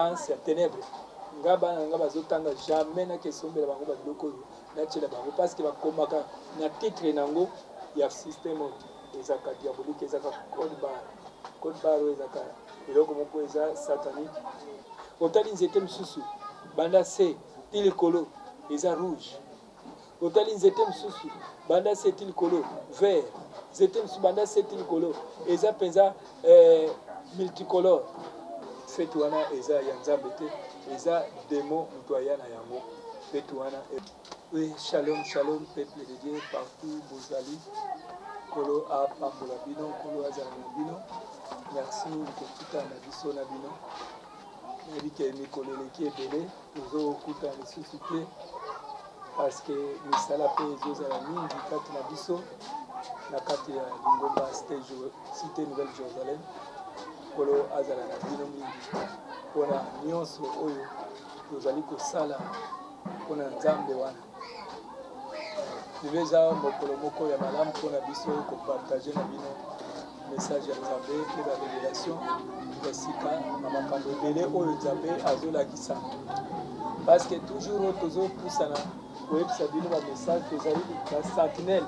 ignorance, ya ténèbre. Ngaba ngaba bazotanga jamais na question de la bango badoko na tchela bango parce que bakomaka na titre nango ya système ezaka diabolique ezaka code bar ezaka eloko moko eza satanique. Otali nzete msusu banda se tili kolo eza rouge. Otali nzete msusu banda se tili kolo vert. Nzete msusu banda se tili kolo eza penza multicolore. Fetu wana eza ya nzambe te, eza démon mtoya na yango. Fetu wana oui, shalom shalom peuple de Dieu partout bozali. Kolo a pambola bino, kolo azala na bino. Merci kokuta na biso na bino. Ebike mikolo leki ebele tozo okuta lisusu te parce que misala pe ezozala mingi kati na biso na kati ya lingomba cité Nouvelle Jérusalem. Kolo azala na bino mingi mpona nyonso oyo tozali kosala mpona nzambe wana. Eza mokolo moko ya malamu mpona biso kopartage na bino message ya nzambe mpe barévélation ya sika na makambo ebele oyo nzambe azolakisa parce que toujours oyo tozopusana koyebisa bino bamessage tozali basentinele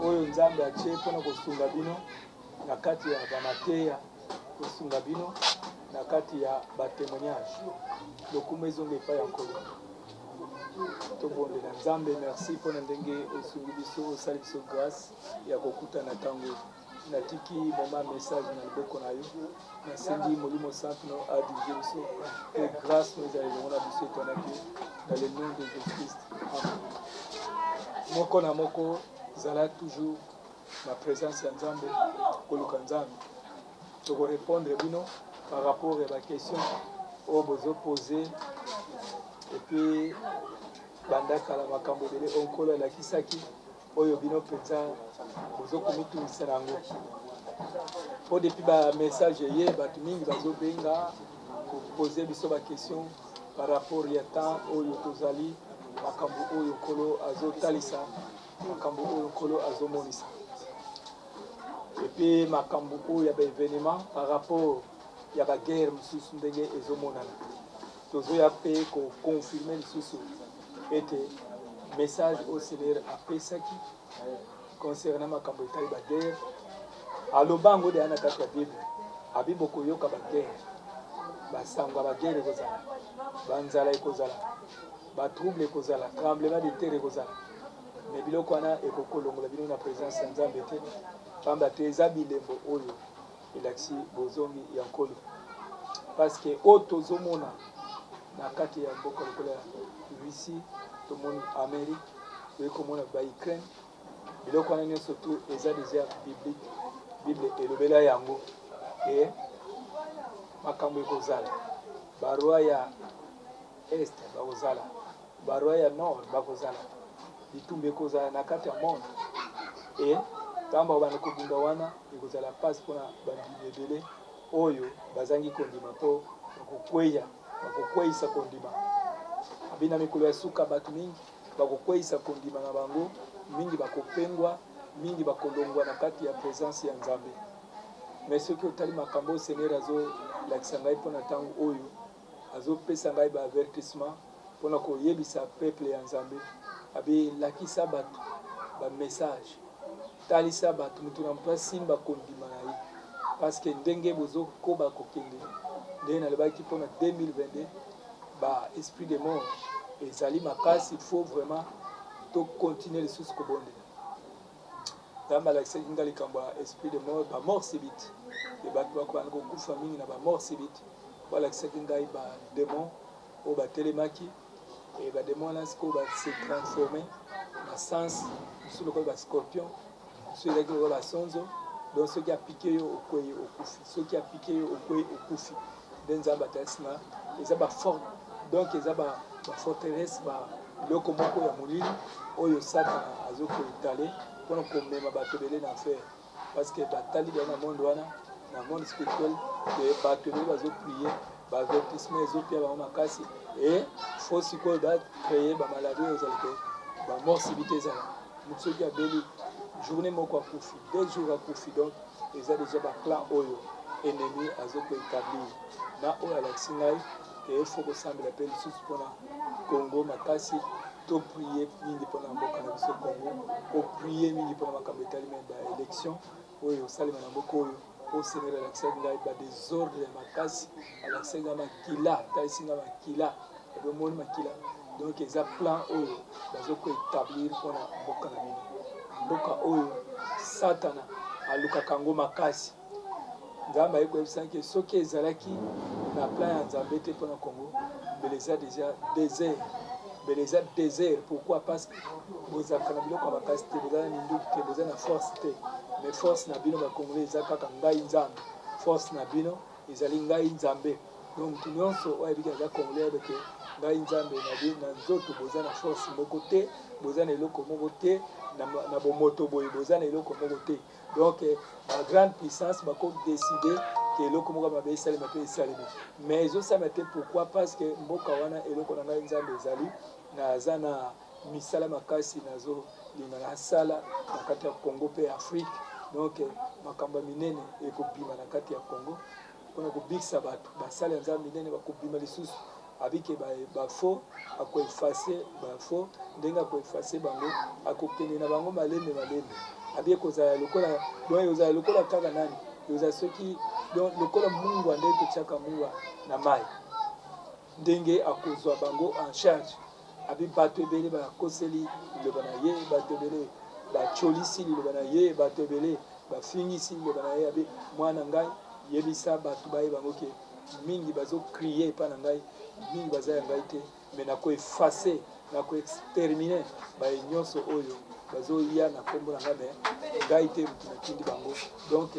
oyo nzambe atie mpona kosunga bino na kati ya bamateya kosunga bino na kati ya batémoignage lokumu ezonga epai ya nkolo tobondela nzambe merci mpona ndenge osungi biso osali biso grâce ya kokutana ntango natiki moma message na liboko na yo nasengi molimo sainte no adirige biso e grâce no ezala elongo na biso etonaki dans le nom de Jésus Christ. Amen. Moko na moko zala toujours na présence ya nzambe koluka nzambe tokorépondre bino par rapport à la question oyo bozopose epuis bandaka la makambo ebele onkolo alakisaki oyo bino mpenza bozokomitungisa yango po depuis bamessage eye bato mingi bazobenga kopose biso baquestion par rapport ya temps oyo tozali makambo oyo nkolo azotalisa makambo oyo nkolo azomonisa epuis makambo oyo ya baévénement par rapport ya baguerre mosusu ndenge ezomonana tozoya mpe koconfirme lisusu ete message au Seigneur apesaki concernant makambo etali baguerre aloba ngo deya na kati ya bible abi bokoyoka baguerre basango ya baguerre ekozala banzala ekozala batrouble ekozala tremblement de terre ekozala me biloko wana ekokolongola bino na présence ya nzambe te pamba te eza bilembo oyo elakisi bozongi ya nkolo parce que oyo tozomona na kati ya mboka lokola ya Russie tomoni Amérique toyei komona ba-Ukraine biloko wana nyonso tu eza déjà biblique bible elobela yango e makambo ekozala baroi ya este bakozala baroi ya nord bakozala bitumba ekozala na kati ya monde e ntango bana kobunda wana ekozala mpasi mpona bandimi ebele oyo bazangi kondima mpo bakokweyisa kondima abina mikolo ya suka bato mingi bakokweyisa kondima na bango mingi bakopengwa mingi bakolongwa na kati ya présence ya nzambe mais soki otali makambo Seigneur azolakisa ngai mpona ntango oyo azopesa ngai baavertissement mpona koyebisa peuple ya nzambe abelakisa bato bamessage talisa bato moto na moto asimba kondima na ye parce que ndenge bozokoba kokende ndenge nalobaki mpona 2022 baesprit de mort ezali makasi il faut vraiment tocontinue lisusu kobondela nzambe alakisaki nga likambo ya esprit de mort bamort subite e bato bakobana kokufa mingi na bamort subite po alakisaki ngai bademon oyo batelemaki e bademon wana sikoyo base transforme na sens mosusu lokola bascorpion mosusu ezalaki lokola basonzo donc soki apike yo okwei okufi soki apike yo okwei okufi nde nzambe atalisi nga eza baforme donc eza baforteresse biloko moko ya molili oyo satana azokoetale mpona komema bato ebele na enfer parce que batali bia na monde wana na monde spirituel bato ebele bazoprie baavertissement ezopia bango makasi e fo sikoyo bacreye bamaladi oyo ezali te bamort subite ezala motu soki abeli journée moko akufi 2 jours akufi donc eza déjà baplan oyo ennemi azokoétablir na oyo alakisi ngai et il faut que ça me l'appelle sous pour le Congo makasi to prier mingi pour la mboka na biso Congo ko prier mingi pour la makambetali menda élection oyo salima na mboka oyo au Seigneur alaxenga ba désordre makasi alaxenga makila taisinga makila et le monde makila donc ils a plan oyo bazoko établir pour la mboka na bino mboka oyo satana aluka kango makasi nzambe ayebisa ke soki ezalaki na plan ya nzambe te mpona Congo beleza déjà désert beleza désert pourquoi parce que bozalaka na biloko ya makasi te boza na minduki te boza na force te mais force na bino bakongolais eza kaka ngai nzambe force na bino ezali ngai nzambe donc mutu nyonso oyo ayebiki aza congolais ayebeke ngai nzambe na nzoto boza na force moko te boza na eloko moko te na bomoto boye boza na eloko moko te donc la grande puissance bakodécide ke eloko moko mabe esalema mpe esalemi mais ezosalema te pourquoi parce que mboka wana eloko na ngai nzambe ezali naza na misala makasi nazolinga nasala na kati ya Congo mpe Afrique donc makambo ya minene ekobima na kati ya Congo mpona kobikisa bato basala ya nzambe minene bakobima lisusu abike bafo akoefase bafo ndenge akoefase bango akokende na bango malembe abie kozala lokola donc ozala lokola kaka nani ozala soki donc lokola mungu ande totiaka mungu na mai ndenge akozwa bango en charge abi bato ebele bakoseli liloba na ye bato ebele bacholisi liloba na ye bato ebele bafingisi liloba na ye abi mwana ngai yebisa bato bayebango ke mingi bazokrie epa na ngai mingi baza ya ngai te me nakoefase nakoextermine baye nyonso oyo bazoya na kombo na ngai me ngai te mutu natindi bango donc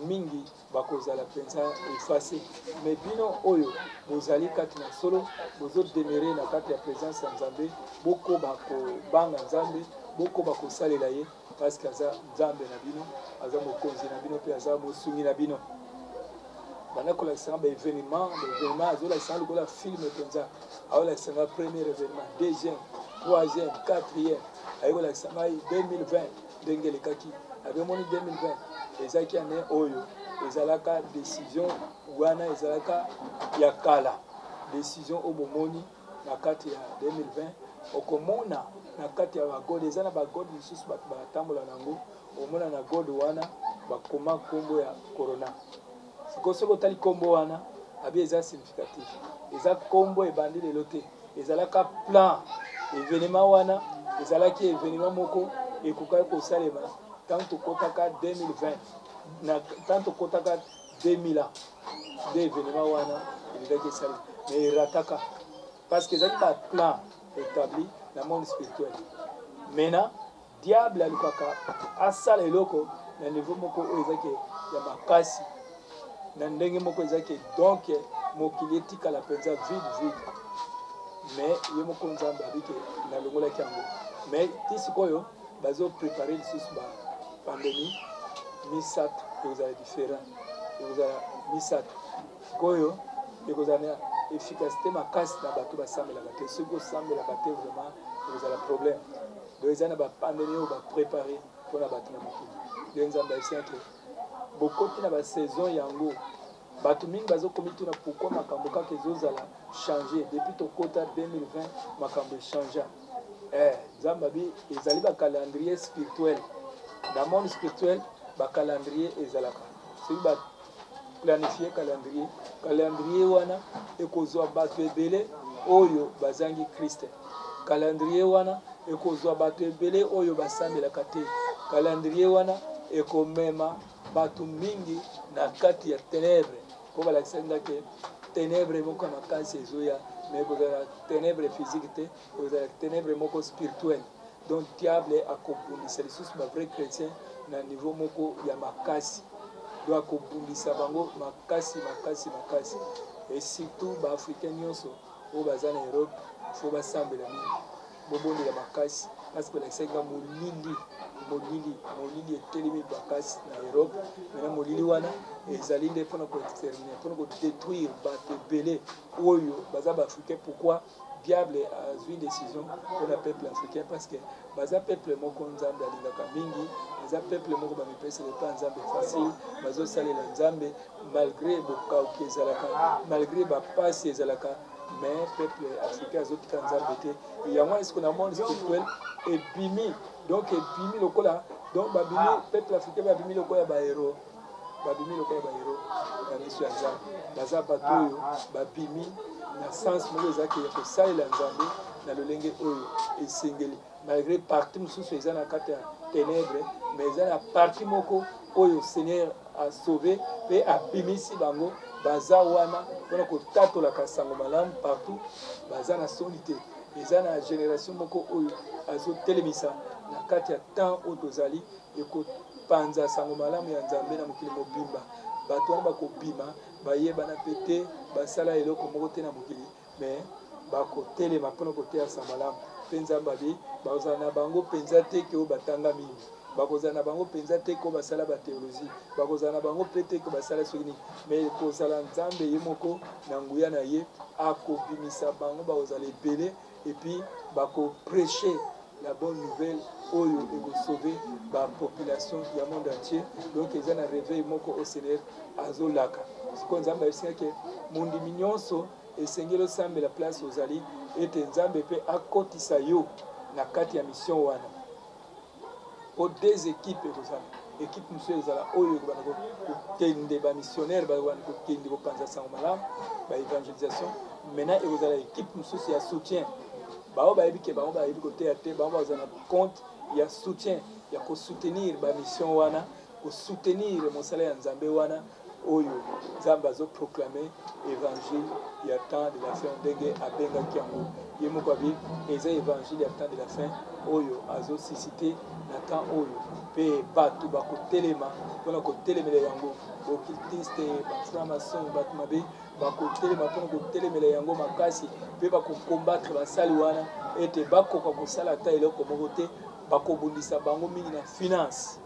mingi bakozala mpenza efase me bino oyo bozali kati na solo bozodemere na kati ya présence ya nzambe bokoba kobanga nzambe bokoba kosalela ye parce que aza nzambe na bino aza mokonzi na bino mpe aza mosungi na bino banda kolakisanga baévénement azolakisanga lokola filme mpenza aolakisanga premier événement deuxième troisième quatrième aye kolakisanga 2020 ndenge elekaki abemoni 2020 ezalaki ane oyo ezalaka décision wana ezalaka ya kala décision oyo bomoni na kati ya 2020 okomona na kati ya bagode eza na bagode lisusu bato batambola nango omona na gode wana bakoma nkombo ya corona sikoyo soki otali nkombo wana abi eza significatif eza nkombo ebandi lelo te ezalaka plan événement wana ezalaki événement moko ekokaki kosalema ntango tokotaka 2020 ntango tokotaka 2000 nde événement wana elekaki esalema mais erataka parce que ezalaki baplan établi na monde spirituel maintenant diable alukaka asala eloko na niveau moko oyo ezalaki ya makasi na ndenge moko ezalaki donc mokili etikala mpenza vide mais ye moko nzambe abiki nalongolaki yango mais ti sikoyo bazoprépare lisusu bapandémie misato ekozala différent ekozala misato sikoyo ekozala na efficacité makasi na bato basambelaka te soki osambelaka te vraiment ekozala problème donc eza na bapandémie oyo bapréparé mpona bato na mokili nde nzambe ayesinaki bokoti na basaison yango bato mingi bazokomi tuna pourquoi makambo kaka ezozala changer depuis tokota 2020 makambo echangea nzambe abi ezali bacalendrier spirituel na monde spirituel bacalendrier ezalaka soki baplanifie calendrier wana ekozwa bato ebele oyo bazangi kriste calendrier wana ekozwa bato ebele oyo basambelaka te calendrier wana ekomema bato mingi na kati ya ténèbre mpo balakisanga ke ténèbre moko ya makasi ezoya mais kozala ténèbre physique te kozala ténèbre moko spirituelle donc diable akobundisa lisusu bavrai chrétien na niveau moko ya makasi donc akobundisa bango makasi et surtout baafricain nyonso oyo baza na Europe fo basambela mingi bobondela makasi parce que balakisanga molili etelemi makasi na Europe maintenant molili wana ezali nde mpona koextermine mpona kodétruire bato ebele oyo baza baafricain pourquoi diable azwi décision mpona peuple africain parce que baza peuple moko nzambe alingaka mingi, baza peuple moko bamipesaka epa nzambe facile, bazosalela nzambe malgré bokauki ezalaka, malgré bapasi ezalaka, mais peuple africain azotika nzambe te. Yango eske na monde spirituel ebimi, donc ebimi lokola, donc babimi peuple africain babimi lokola bahéros, babimi lokola bahéros na miso ya nzambe, baza bato oyo babimi na sens moko ezalaki ya kosalela nzambe na lolenge oyo esengeli, malgré parti mosusu eza na kati ya ténèbre, mais eza na parti moko oyo Seigneur a sauvé mpe abimisi bango, baza wana mpona kotatolaka sango malamu partout, baza na soni te. Eza na génération moko oyo azotelemisa na kati ya temps oyo tozali ekopanza sango malamu ya nzambe na mokili mobimba. Bato wana bakobima bayebana mpe te basala eloko moko te na mokili, mais bakotelema mpona koteya sango malamu mpe nzambe abi bakozala na bango mpenza te ke oyo batanga mingi, bakozala na bango mpenza te ko basala bathéologie, bakozala na bango mpe te ko basala soki nini, mais kozala nzambe ye moko na nguya na ye akobimisa bango, bakozala ebele epuis bakoprêcher la bonne nouvelle oyo ekosauve bapopulation ya monde entier. Donc eza na réveil moko au Seigneur azolaka sikoyo nzambe ayebisaki mondimi nyonso esengeli osambela place ozali ete nzambe mpe akotisa yo na kati ya mission wana. Po des équipes ekozala équipe mosusu ezala oyo ekobanda kokende bamissionnaire bakobanda kokende kopanza sango malamu baévangélisation. Maintenant ekozala équipe mosusu ya soutien, bao bayebi ke bango bayebi koteya te, bango bazala na compte ya soutien ya kosoutenir bamission wana, kosoutenir mosala ya nzambe wana oyo nzambe azoproclame évangile ya temps de la fin ndenge abengaki yango ye moko abi eza évangile ya temps de la fin oyo azosuscite na temps oyo mpe bato bakotelema mpona kotelemela yango, bokiltiste baframason bato mabe bakotelema mpona kotelemela yango makasi mpe bakokombattre basali wana ete bakoka kosala ata eloko moko te, bakobundisa bango mingi na finance,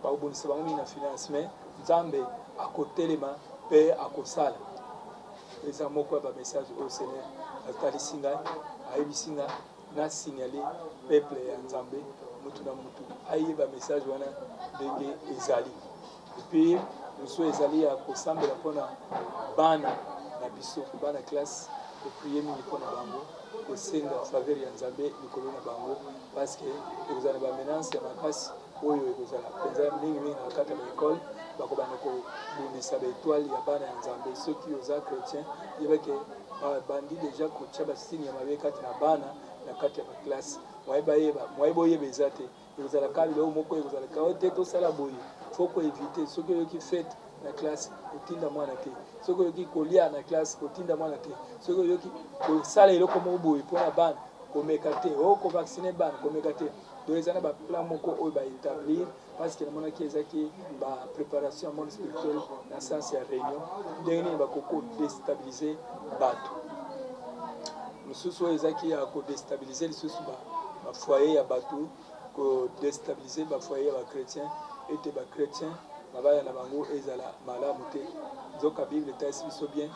bakobundisa bango mingi na finance, mais nzambe akotelema mpe akosala. Eza moko ya bamessage oyo Seigneur atalisi ngai, ayebisi ngai na signale peuple ya nzambe mutu na mutu ayeba message wana ndenge ezali. Epuis mosusu ezali ya kosambela mpona bana na biso, bana classe koprie mingi mpona bango, kosenga faveur ya nzambe likolo na bango, parce que ekozala na bamenance ya makasi oyo ekozala mpenza mingimingi na kati ya baekole, bakobanda kobundisa baetoile ya bana ya nzambe. Soki oza chrétien yebake bandi deja kotia basini ya mabe kati na bana na kati ya baklasse, mwayebi oyeba eza te, ekozala ka biloko moko ekozalaka o te tosala boye, fo koevite. Soki oyoki fete na classe kotinda mwana te, soki oyoki kolia na classe kotinda mwana te, soki oyoki kosala eloko moko boye mpona bana komeka te, o kovaccine bana komeka te. Donc eza na baplan moko oyo baétablir parce que namonaki ezaki bapréparation ya monde spirituel na sens ya réunion ndenge nini bakoko déstabiliser bato mosusu oyo ezaki ya kodéstabiliser lisusu bafoyer ya bato, kodéstabiliser bafoyer ya bachrétien ete bachrétien mabaya na bango ezala malamu te. Nzoka Bible etayisi biso bien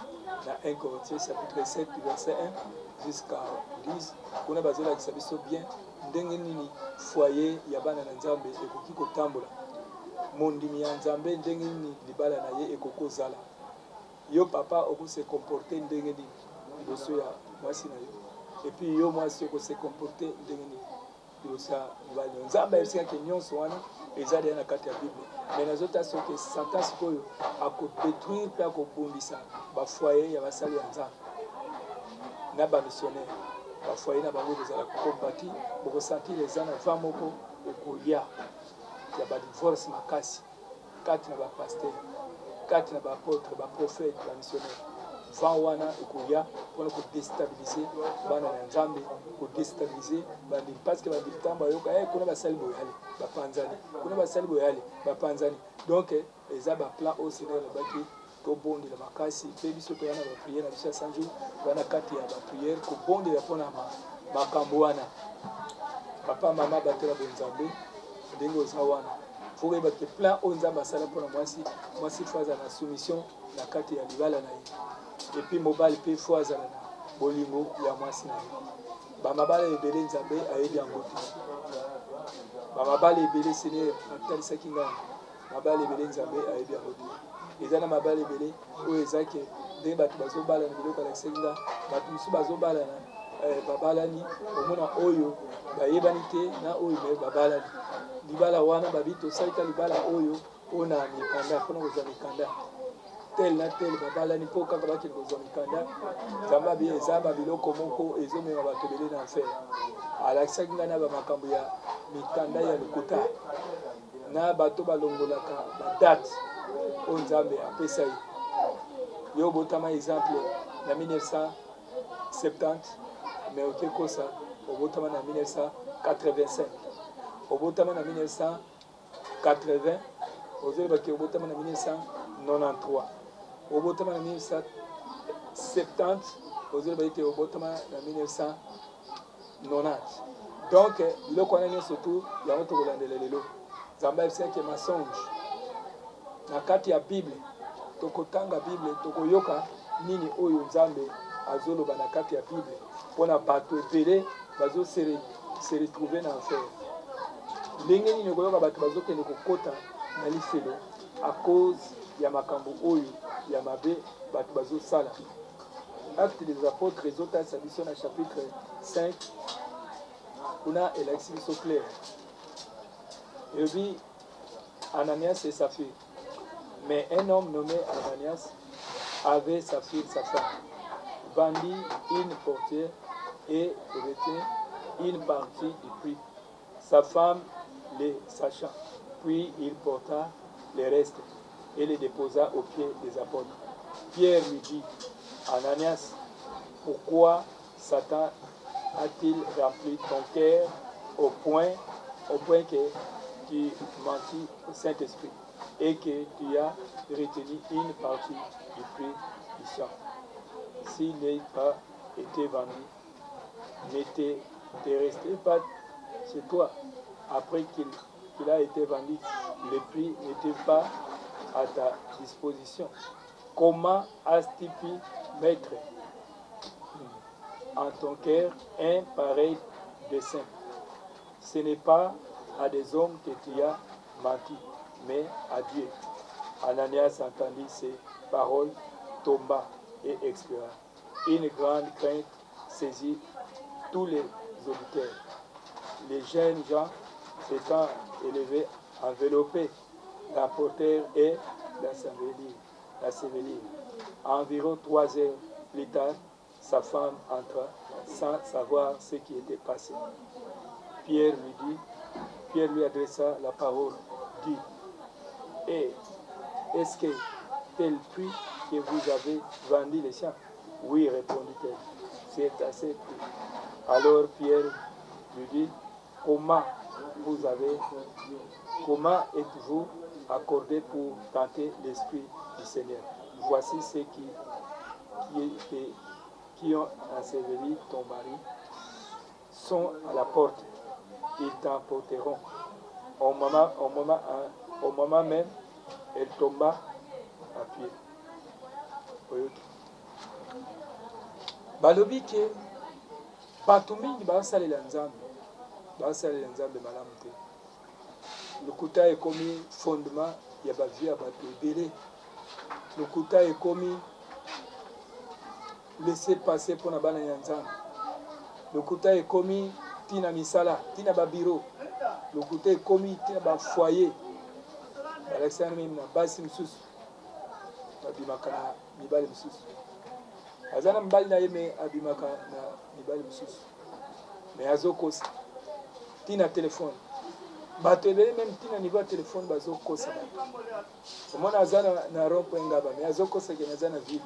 na 1 Corinthiens chapitre 7 verset 1 jusqu'à 10 kuna bazolakisa biso bien ndenge nini foyer ya bana na nzambe ekoki kotambola, mondimi ya nzambe ndenge nini libala na ye ekokozala, yo papa okose comporter ndenge nini liboso ya mwasi na yo, epuis yo mwasi okose comporter ndenge nini liboso ya mobali na yo. Nzambe ayebisikaki nyonso wana eza deya na kati ya Bible, mais nazotala soki Satan sikoyo akodétruire mpe akobundisa bafoyer ya basali ya nzambe na bamissionnaire. Bafoyer na bango ekozala kombati, bokosentir eza na vent moko ekolia ya badivorce makasi kati na bapaster, kati na baapôtre, baprophète, bamissionnaire. Vent wana ekolia mpona kodéstabiliser bana na nzambe, kodéstabiliser bandi, parce que bandi ntango bayoka kuna basali boyali bapanzani, kuna basali boyali bapanzani. Donc eza baplan oyo Seigneur alobaki tobondela makasi mpe biso toya na bapriere na biso ya 100 jours wana kati ya bapriere kobondela mpona makambo wana. Papa mama batela bonzambe ndenge oza wana fo koyeba ke plan oyo nzambe asala mpona mwasi fo azala na soumission na kati ya libala na ye, epuis mobali mpe fo azala bolingo ya mwasi na ye. Bamabala ebele nzambe ayebi yango te. Bamabala ebele Seigneur atalisaki ngai. Mabala ebele nzambe ayebi yango te. Eza na mabala ebele oyo ezake ndenge bato bazobalana biloko alakisaki nga bato mosusu bazobalana babalani omona oyo bayebani te na oyo me babalani. Libala wana babi tosalika libala oyo mpona mikanda mpona kozwa mikanda tel na tel babalani mpo kaka bakende kozwa mikanda nzambe abi eza babiloko moko ezomema bato ebele na enfer. Alakisaki ngai na bamakambo ya mikanda ya lokuta na bato balongolaka badate oyo nzambe apesa ye. Yo botama exemple na 1970 mais okekosa obotama na 1985 obotama na 1980 ozolobaki obotama na 1993 obotama na 1970 ozolobaki te obotama na 1990. Donc biloko wana nyonso tu yango tokolandela lelo. Nzambe ayebisaki mensonge na kati ya Bible. Tokotanga Bible tokoyoka nini oyo nzambe azoloba na kati ya Bible mpona bato ebele bazo se retrouver na enfer. Ndenge nini okoyoka bato bazokende kokota na lifelo à cause ya makambo oyo ya mabe bato bazosala. Acte des apôtres ezotalisa biso na chapitre 5 kuna elakisi biso clair. Elobi Ananias et Saphir. Mais un homme nommé Ananias avait Saphir, sa femme, vendit une portière et retint une partie du prix. Sa femme les sachant. Puis il porta les restes et les déposa aux pieds des apôtres. Pierre lui dit, Ananias, pourquoi Satan a-t-il rempli ton cœur au point que tu mentis au Saint-Esprit et que tu as retenu une partie du prix du sang? S'il n'ait pas été vendu, n'était resté pas chez toi. Après qu'il a été vendu, le prix n'était pas à ta disposition. Comment as-tu pu mettre en ton cœur un pareil dessein? Ce n'est pas à des hommes que tu as menti, mais à Dieu. Ananias entendit ces paroles, tomba et expira. Une grande crainte saisit tous les auditeurs. Les jeunes gens s'étant élevés, enveloppés, l'apportèrent et l'assevelirent. Environ 3 heures plus tard, sa femme entra sans savoir ce qui était passé. Pierre lui adressa la parole, dit, est-ce que tel prix que vous avez vendu les champs? Oui, répondit-elle, c'est assez prix. Alors Pierre lui dit, comment êtes-vous accordé pour tenter l'Esprit du Seigneur? Voici ceux qui ont enseveli ton mari sont à la porte. Ils t'emporteront. Au moment même, elle tomba à pied. Balobi ke bato mingi basalela nzambe malamu te. Lokuta ekomi fondement ya bavie ya bato ebele. Lokuta ekomi laisser passer mpona bana ya nzambe. Lokuta ekomi tina misala, tina babiro. Lokuta ekomi tina bafoyer. Balakisana mimi na basi msusu babimaka na mibali msusu. Azana mbali na ye me abimaka na mibali msusu. Me azokosa tina telefone. Bato ebele même tina niveau ya telefone bazokosa. Omona azana na rompo ngaba me azokosa ke azana ville.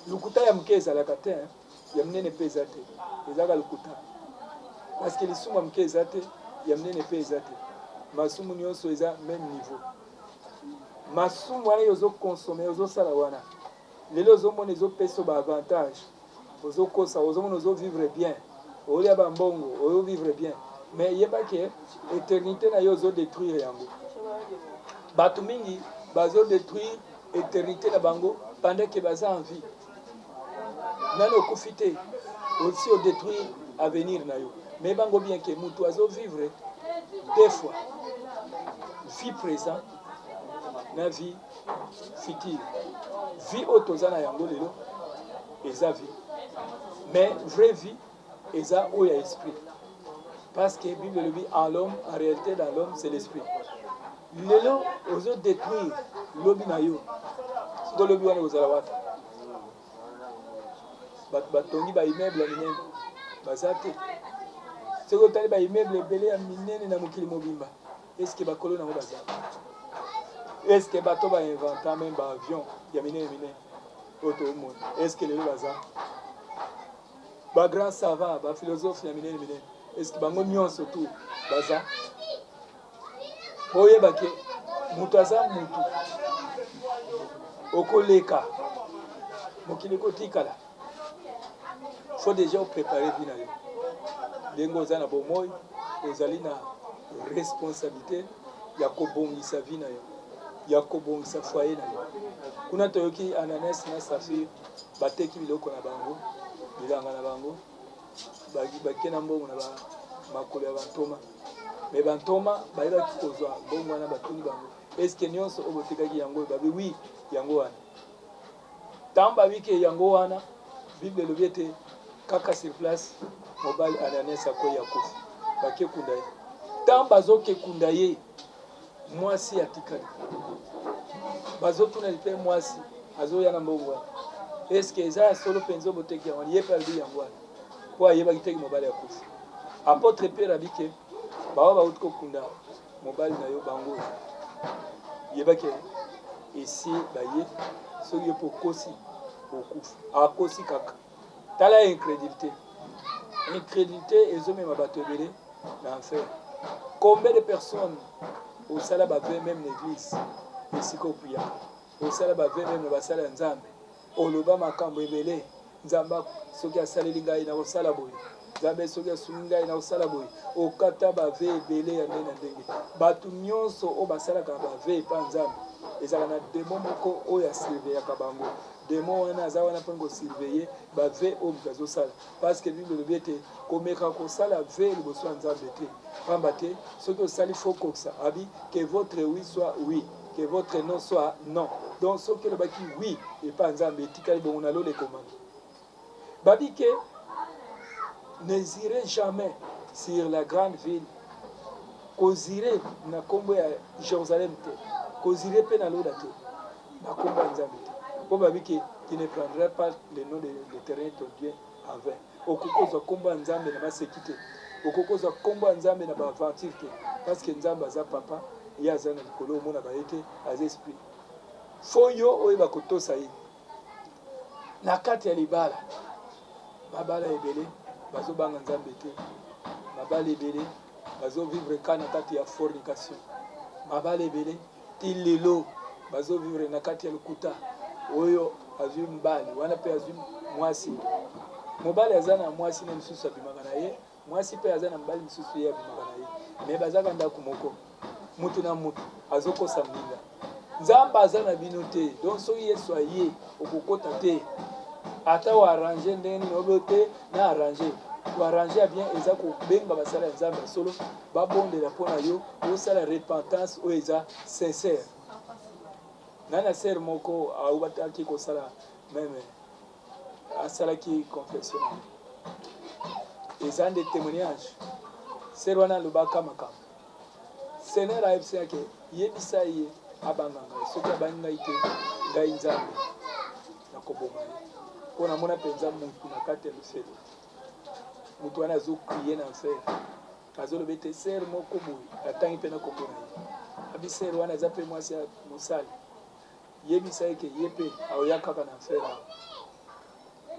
Lukuta ya mke ezalaka te, ya mnene pe eza te. Ezaka lukuta. Parce que lisumu ya mke eza te, ya mnene pe eza te. Masumu nyonso eza même niveau. Masumu wana yozo consommer, yozo sala wana. Lelo ozomona ezopesa ba avantage. Ozokosa, ozomona ozo vivre bien. Olia ba mbongo, ozo vivre bien. Mais yeba ke éternité na yo ozo détruire yango. Bato mingi bazo détruire éternité na bango pendant que baza en vie. Nano okufite aussi au détruire avenir na yo. Mais bango bien que mutu azo vivre deux fois vie présent na vie future. Vie otozana yango lelo eza vie. Mais vraie vie eza oya esprit. Parce que la Bible le dit en l'homme, en réalité dans l'homme c'est l'esprit. Lelo ozo détruire lobi na yo. Siko lobi wana ozala wata. Batongi ba immeuble minene bazate. Siko tali ba immeuble belé ya minene na mokili mobimba. Est-ce que bakolo na baza? Est-ce que bato ba inventer même ba avion ya minene minene auto monde? Est-ce que lelo baza? Ba grand savant, ba philosophe ya minene minene. Est-ce que bango nyonso tout baza? Oyeba ke mutu aza mutu okoleka mokili kotikala. Faut déjà préparer vie na yo. Ndenge oza na bomoi ozali na responsabilité ya kobongisa vie na yo, ya kobongisa foyer na yo. Kuna toyoki Ananias na Safir bateki biloko na bango, bilanga na bango, baki na mbongo na makolo ya bantoma. Mais bantoma bayebaki kozwa mbongo wana batuni bango. Est-ce que nyonso obotekaki yango babi oui yango wana. Tamba wike yango wana Bible elobi ete kaka sur place mobali Ananias akoya kufi bake kunda ye. Tamba zoke kunda ye mwasi atikali. Bazotuna lipe mwasi azoya na mbongo wana. Est-ce que eza solo penzo boteki yango ye pa bi yango wana. Po ayeba kiteki mobali akufi. Apôtre Pierre abike bawa bautko kunda mobali na yo bango. Yebake ici baye soki po kosi okufa akosi kaka. Tala incrédulité. Incrédulité ezomema bato ebele na enfer. Combien de personnes au sala bave même l'église esika okuya au sala bave même na basala ya Nzambe oloba makambo ebele Nzambe soki asaleli ngai na kosala boye Nzambe soki asungi ngai na kosala boye okata bave ebele ya ndenge na ndenge bato nyonso oyo basalaka bave epa Nzambe ezalaka na demo moko oyo asurveillaka bango. Démon wana aza wana mpona kosurveiller bave oyo moto azosala parce que Bible elobi ete komeka kosala ve liboso ya Nzambe te pamba te soki osali faux kokisa abi que votre oui soit oui, que votre non soit non. Donc soki olobaki oui epa Nzambe etikali bongo na lolo ekomami babi ke n'hésirez jamais sur la grande ville kozire na kombo ya Jérusalem te kozire pe na loda te na kombo ya Nzambe te. Pour qui ne prendrait pas le nom de l'Éternel ton Dieu en vain. Okokozwa kombo ya Nzambe na basekite. Okokozwa kombo ya Nzambe na baventure te. Parce que Nzambe aza papa, ye aza na likolo omona bayete aza esprit. Fo yo oyo bakotosa ye. Na kati ya libala. Babala ebele bazobanga Nzambe te. Babala ebele bazovivre ka na kati ya fornication. Babala ebele ti lelo bazovivre na kati ya lokuta. Oyo azwi mbali wana pe azwi mwasi mobali aza na mwasi na misusu abimaka na ye mwasi pe aza na mbali misusu ye abimaka na ye me bazaka ndako moko mutu na mutu azokosa mbinga Nzambe aza na bino te donc soki Yesu aye okokota te ata oarrange ndenge nini obe te na arrange oarrange ya bien eza kobenga basala ya Nzambe solo babondela mpo na yo osala repentance oyo eza sincère. Nana ser moko aoubataki kosala même asalaki confession ezan des témoignages ser wana lobaka makambo Seigneur ayebisa ke yebisa ye abanga ngai soki abangi ngai te ngai Nzambe nakoboma ye mpo namona mpenza mutu na kati ya lufelo mutu wana azokrie na enfer azoloba ete ser moko boye atangi mpe na kombo na ye abi ser wana eza mpe mwasi ya mosali yebisa eke ye pe aoya kaka na enfer awa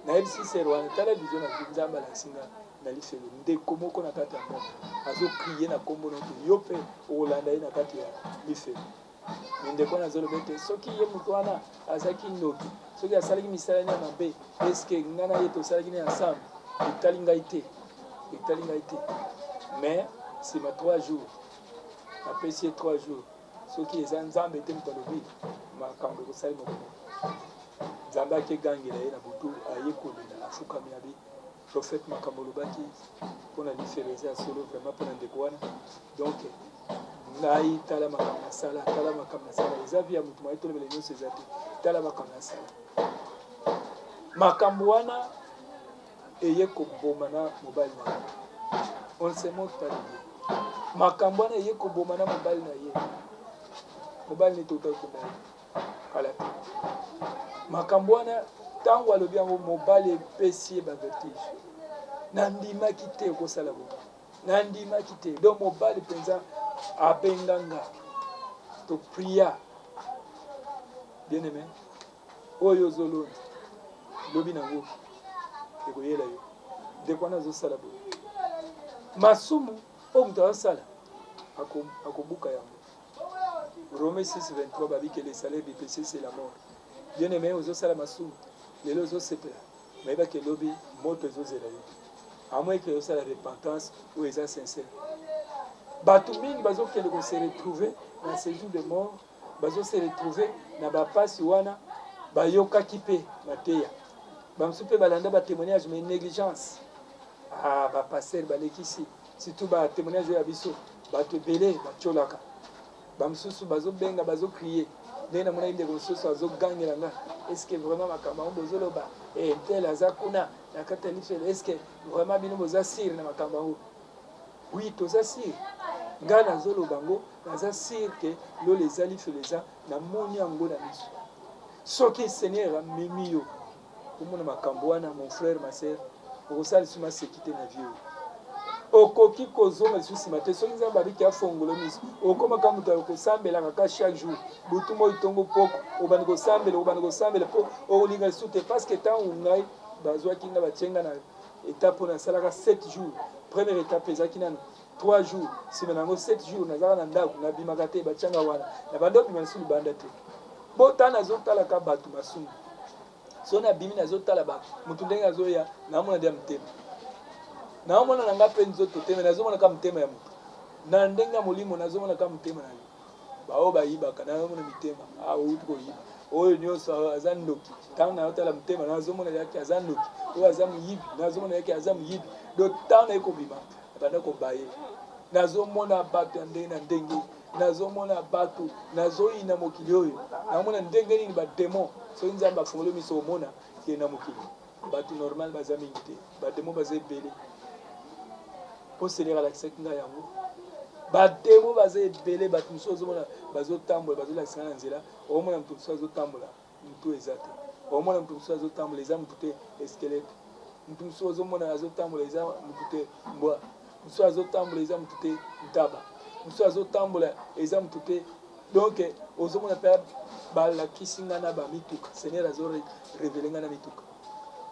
nayebisi ser wana tala vision na Nzambe alasinga na lifelo ndeko moko na kati ya moto azokrie na kombo na yo mpe okolanda ye na kati ya lifelo me ndeko wana azoloba ete soki ye moto wana azalaki noki soki asalaki misala ya mabe eske ngai na ye tosalaki ne ensemble etali ngai te mais nsima 3 jours apesi ye 3 jours soki eza Nzambe te moto alobi makambo ekosali moko Nzambe akegangela ye na butu aye kolela afukami abi prophète Makamolobaki pour la différencier à solo vraiment pour ndekwana donc ngai tala makamna sala les avis à mutumo et tout le monde ces avis tala makamna sala makambwana eye ko bomana mobile na on se moque pas de makambwana eye ko bomana mobile na ye mobile ni total ko kala makambwana tango alobi yango mobile epesi ba vertige nandimaki te okosala boye nandimaki te donc mobali mpenza abenganga topria bien aimé oyo ozolona lobi nango ekoyela yo ndeko wana azosala boye masumu oyo moto azosala akobuka yango Romains 6:23 babi que le salaire du péché c'est la mort bien aimé ozosala masumu lelo ozosepela mayeba ke lobi moto ezozela yo à moins que ça la repentance ou les sincères. Batuming bazo kende ko se retrouver dans ces jours de mort, bazo se retrouver na ba passe wana bayoka kipe mateya. Bamsupe balanda ba témoignage mais négligence. Ah ba passer balekisi, surtout ba témoignage ya biso, ba te belé ba tcholaka. Bamsusu bazo benga bazo crier. Ndena mona inde ko soso azo gangela nga. Est-ce que vraiment makamba bozo loba et tel azakuna na kata lifele est-ce que vraiment bino boza sir na makamba ngo oui toza sir ngana zolo bango naza sir que lo les alifele za na moni yango na miso soki Seigneur mimi yo komona makambo wana mon frère ma sœur okosala suma sekite na vie okoki kozonga lisusi mate soki nzambe abiki afongolo miso okomaka moto akosambelaka ka chaque jour butu moi tongo poko obandi kosambela mpo okolinga lisusu te parce que ntango ngai bazwaki nga batienga na étape oyo nasalaka 7 jours première étape ezalaki nano 3 jours nsima nango 7 jours nazalaka na ndako nabimaka te batianga wana na bando obima lisu libanda te bota nazotalaka bato masumu so nabimi nazotala bato motu ndenge azoya naomona nde ya motema naomona nanga mpe nzoto te me nazomonaka motema ya moto na ndenge ya molimo nazomonaka motema na yo baoyo bayibaka nazomona mitema outi koyiba oyo nyonso aza ndoki ntango nayotala motema nazomona yaki aza ndoki oyo aza moyibi nazomona yaki aza moyibi donc ntango naye kobima abanda kobaye nazomona bato ya ndenge na ndenge nazomona bato nazoyina mokili oyo naomona ndenge nini bademon soki nzambe afungoli miso omona ke na mokili bato normal baza mingi te bademon baza ebele mpo Seigneur alakisaki ngai yango bademo baza ebele bato mosusu ozomona bazotambola bazolakisa na nzela omona moto mosusu azotambola motu eza te omona moto mosusu azotambola eza motu te eskelete motu mosusu ozomona azotambola eza motu te mbwa mosusu azotambola eza motu te ntaba mosusu azotambola eza motu te donc ozomona mpe balakisi ngai na bamituka Seigneur azorevele ngai na mituka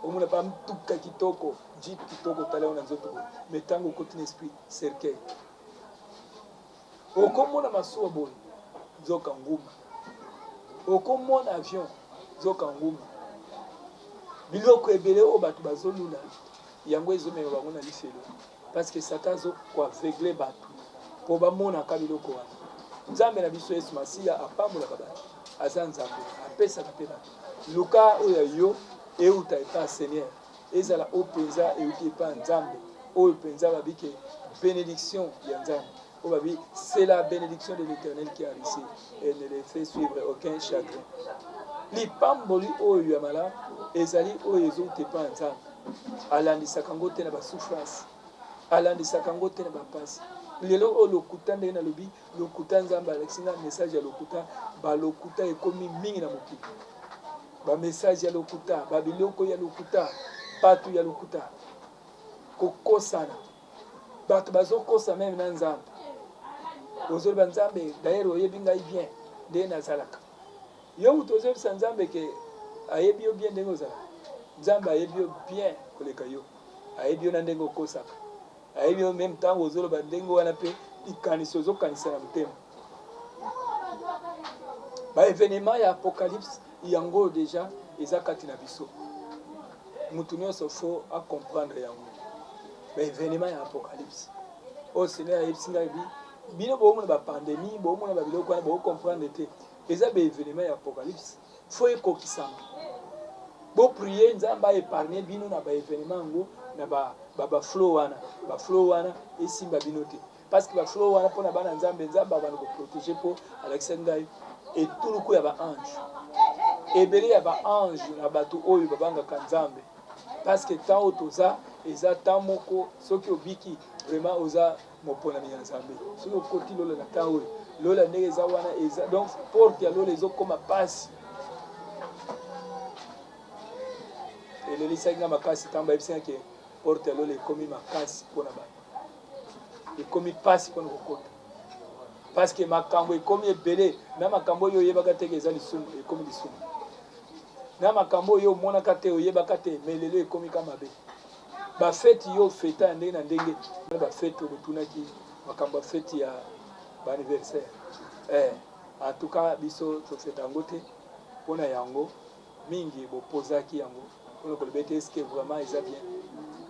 omona mpe mituka kitoko jeep kitoko tala oyo na nzoto me ntango okoti na esprit cercueil okomona masuwa boye zoka nguma okomona avion zoka nguma biloko ebele oyo bato bazolula yango ezomema bango na lifelo parce que satan azokoaveugle bato mpo bamonaka biloko wana nzambe na biso yesu masiya apambolaka bato aza nzambe apesaka mpe bato luka oyo yo euta epa ya Seigneur ezala oyo mpenza euti epa ya nzambe oyo mpenza babike bénédiction ya nzambe oyo babi c'est la bénédiction de l'éternel qui a ici et ne les fait suivre aucun chagrin lipamboli oyo ya malamu ezali oyo ezouta epa ya nzambe alandisaka yango te na basouffrance alandisaka yango te na bapasi lelo oyo lokuta ndenge nalobi lokuta nzambe alakisi nga message ya lokuta balokuta ekomi mingi na mokili bamessage ya lokuta babiloko ya lokuta bato ya lokuta kokosana bato bazokosa meme na nzambe ozoloba nzambe d'ailleurs oyebi ngai bien ndenge nazalaka yo moto ozobisa nzambe ke ayebi yo bien ndenge ozalaka nzambe ayebi yo bien koleka yo ayebi yo na ndenge okosaka ayebi yo meme ntango ozoloba ndenge wana mpe likanisi ozokanisa na motema baevenema ya apocalypse yango déjà eza kati na biso mutu nyonso fo acomprendre yango baevenema ya apocalypse oyo Seigneur ayebisi ngai bino boomona bapandemie boomona babiloko wana bocomprendre te eza baevenema ya apocalypse fo ekokisama boprie nzambe aépargne bino na baevenema yango na ba flow wana esimba bino te parce que ba flow wana pona bana nzambe bana ko protéger po alexandre et tout le coup ya ba ange ebele ya ba ange na bato oyo babangaka nzambe parce que tant otoza eza tant moko soki obiki vraiment oza moponami ya nzambe soki okoti lola na temps oyo lola ndenge eza wana eza donc porte ya lola ezokoma pasi elelisaki nga makasi ntango bayebisaki ke porte ya lola ekomi makasi mpona bato ekomi pasi mpona kokota parce que makambo ekomi ebele na makambo oyo oyebaka teke eza lisumu ekomi lisumu na makambo oyo omonaka te oyebaka te mais lelo ekomi ka mabe bafeti yo feta ya ndenge na ndenge na bafeti oyo botunaki makambo ya feti ya baanniversaire en tout cas biso tofeta yango te mpona yango mingi bopozaki yango mpona koloba ete eske vraiment eza bien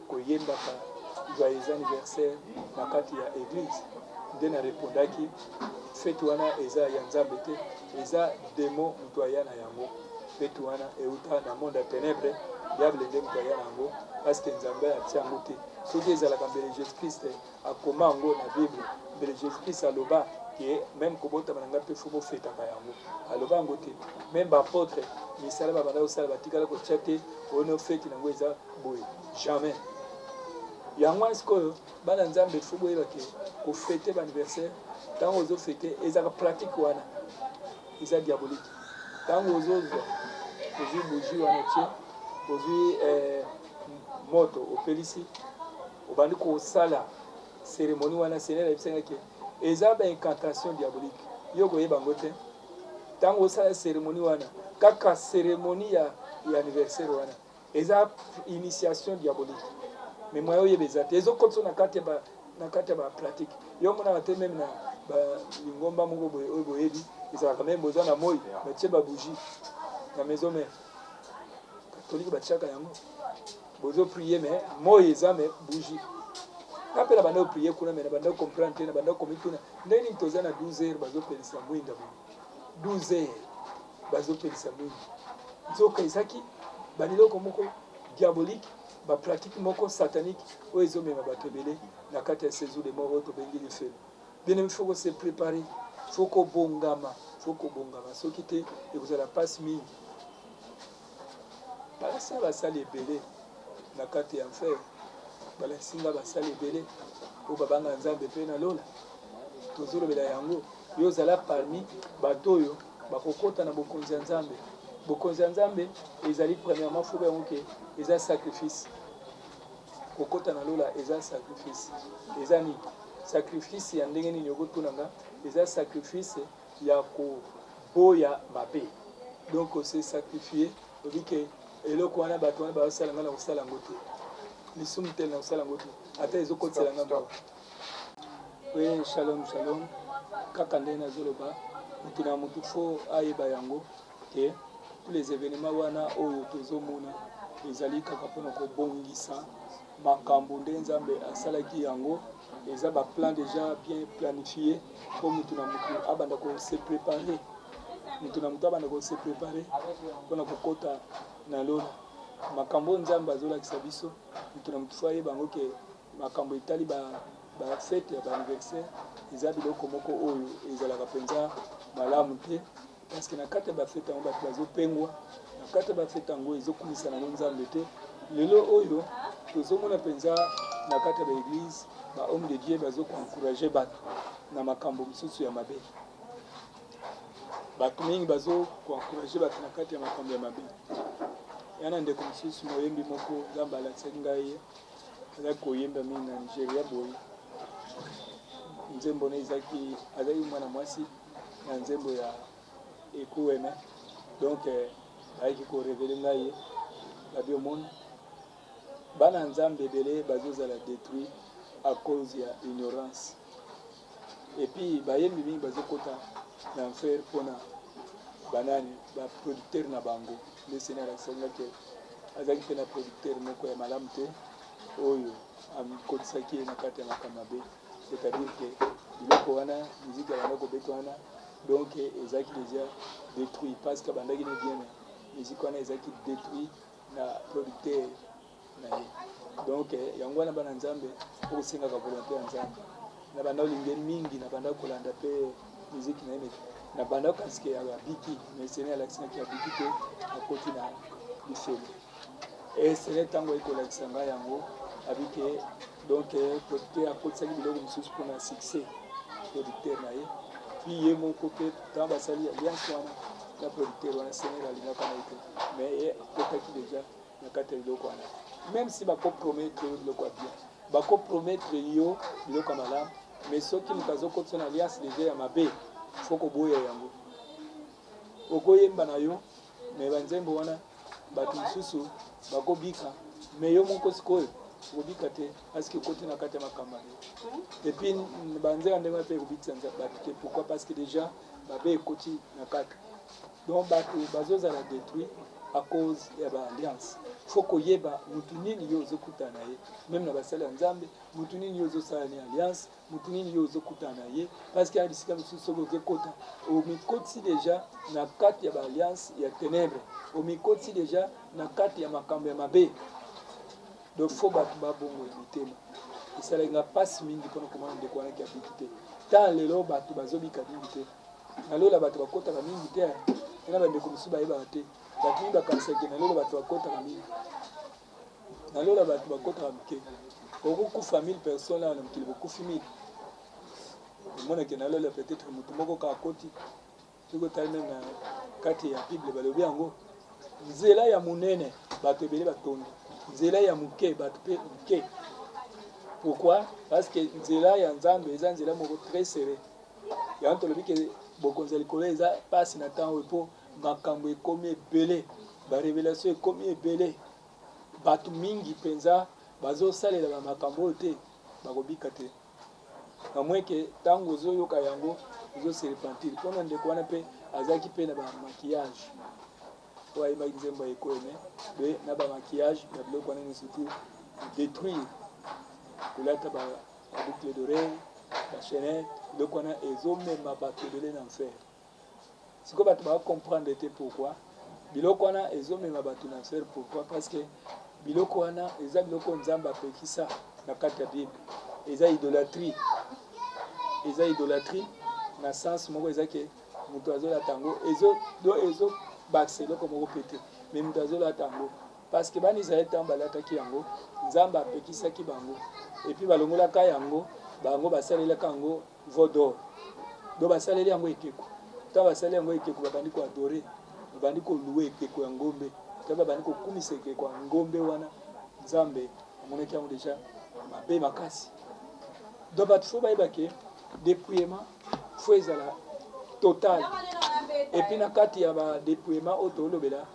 koyembaka joyeux anniversaire na kati ya église nde na repondaki feti wana eza ya nzambe te eza demo moto aya na yango feti wana euta na monde ya ténèbre diable nde moto aya na yango parce que nzambe atia yango te soki ezalaka mbele jésus christ akoma yango na bible mbele jésus christ aloba ke même kobotama na ngai mpe fo bofetaka yango aloba yango te même baapôtre misala babanda kosala batikala kotya te oyona feti nango eza boye jamais yango wana sikoyo bana nzambe fo boyeba ke kofete baanniversaire ntango ozofete ezaka pratique wana eza diabolique ntango ozozwa ozwi bougie wana tie ozwi moto opelisi obandi kosala cérémonie wana seigneur ayebisangaki eza baincantation diabolique yo koyeba yango te ntango osala cérémonie wana kaka cérémonie ya anniversaire wana eza initiation diabolique mais moya oyeba eza te ezokotisa na kati ya bapratique yo monaka te meme na lingomba moko boye oyo boyebi ezalaka meme boza na moi batie babougie na maison mare katolike batiaka yango bozoprie mais moi eza me bougie nga mpe na banda oprie kuna me na banda comprendre te na banda komituna ndenge nini toza na 12 heures bazopelisa mwinda boye 12 heures bazopelisa mwinda nzoka ezaki baliloko moko diabolique bapratique moko satanique oyo ezomema bato ebele na kati ya séjour de mort oyo tobengi lifelo bien aimé faut se préparer faut kobongama soki te ekozala mpasi mingi balasi basali ebele na kati ya enfer balasinga basali ebele oyo babanga nzambe mpe na lola tozolobela yango yo ozala parmi bato oyo bakokota na bokonzi ya nzambe bokonzi ya nzambe ezali premièrement fo yango ke eza sacrifice kokota na lola eza sacrifice eza nini sacrifice ya ndenge nini okotunanga eza sacrifice ya koboya mabe donc ose sacrifier obi ke eloko wana bato wana bazosala nga na kosala yango te lisumu tele na kosala yango te ata ezokotisela nga mboka we shalom kaka ndenge nazoloba motu na motu fo ayeba yango ke tous les événements wana oyo tozomona ezali kaka mpona kobongisa makambo nde nzambe asalaki yango eza baplan déjà bien planifié mpo motu na motu abanda kose préparer mpona kokota na lola makambo oyo nzambe azolakisa biso motu na motu fo ayeba yango ke makambo etali bafete ya baanniversaire eza biloko moko oyo ezalaka mpenza malamu te parce que na kati ya bafete yango bato bazopengwa na kati ya bafete yango ezokumisa nango nzambe te lelo oyo tozomona mpenza na kati ya baeglise bahomme de dieu bazokoencourage bato na makambo mosusu ya mabe bato mingi bazokoencourage bato na kati ya makambo ya mabe yana ndeko mosusu moyembi moko nzambe alakisaki ngai azaki koyemba mingi na nigeria boye nzembo na azaki mwana mwasi na nzembo ya ekuweme donc ayaki korevele ngai babi omoni bana nzambe ebele bazozala détruit à cause ya ignorance et puis bayembi mingi bazokota na enfer mpona banani baproducteur na bango nde seigneur alakisaki azalaki mpe na producteur moko ya malamu te oyo akotisaki ye na kati ya makambo mabe c'est-à-dire que biloko wana miziki abanda kobeta wana donc ezalaki déjà détruit parce que abandaki ne bien miziki wana ezalaki détruit na producteur na ye. Donc yango wana bana nzambe okosengaka volonté ya nzambe na banda olinge mingi na banda kolanda mpe miziki na ye na banda okasike ya biki mais sene alakisinaki ya biki te akoti na bifelo e sene ntango ekolakisa ngai yango abike donc producteur akotisaki biloko mosusu mpona succès producteur na ye puis ye moko mpe ntango basali alliance wana na producteur wana sene alingaka na ye te mais ye akotaki déjà na kati ya biloko wana même si bakopromettre yo biloko ya bien bakopromettre yo biloko ya malamu mais soki moto azokotisa na alliance déjà ya mabe fo koboya yango okoyemba na yo mais banzembo wana bato mosusu bakobika mais yo moko sikoyo okobika te parceke okoti na kati ya makambo et puis banzembo ndenge mpe ekobikisa bato te pourquoi parce que déjà babe ekoti na kati donc bato bazozala détruit à cause ya baalliance faut koyeba mutu nini yo ozokutana na ye même na basali ya nzambe mutu nini yo ozosala ni alliance mutu nini yo ozokutana na ye parce que ya bisika mosusu soki ozokota omikotisi déjà na kati ya baalliance ya ténèbre omikotisi déjà na kati ya makambo ya mabe donc faut bato babongola mitema esalaki mpasi mingi mpona komona ndeko wanaki abiki te ntan lelo bato bazobika mingi te nalola bato bakotaka mingi te ena bandeko mosusu bayebaka te bato mingi bakanisaki nalola bato bakotaka mingi nalola bato bakotaka mike okokufa 1000 personnes là na mokili bokufi 1000 omonake nalola peut-être motu moko kaka koti soki otali meme na kati ya bible balobi yango nzela ya monene bato ebele batondi nzela ya moke bato mpe moke pourquoi parce que nzela ya nzambe eza nzela moko très serré yango tolobi ke bokonzi ya likolo eza mpasi na ntango mpo makambo ekomi ebele barevelation ekomi ebele bato mingi mpenza bazosalela bamakambo oyo te bakobika te amweke ntango ozoyoka yango ozoserepentir mpona ndeko wana mpe azalaki mpe na bamakillage oyo ayebaki nzembo ekoyeme be na bamakillage ya biloko wana nyonso tu détruire kolata baboucle d'oreille bachenette biloko wana ezomema bato ebele na enfer sikoyo bato bacomprendre te pourquoi biloko wana ezomema bato na enfer pourquoi parce que biloko wana eza biloko nzambe apekisa na kati ya bible eza idolâtrie na sens moko eza ke moto azolata yango ezobakisa eloko moko pe te mais moto azolata yango parce que bana israele ntango balataki yango nzambe apekisaki bango epuis balongolaka yango bango basalelaka yango vodor do basaleli yango ekeko ntango basaleli yango ekeko babandi koadore babandi koluwa ekeko ya ngombe to babandi kokumisa ekeko ya ngombe wana nzambe amonaki yango deja mabe makasi donc bato fo bayebake dépouillement fo ezala total epuis na kati ya badépouillement oyo tolobela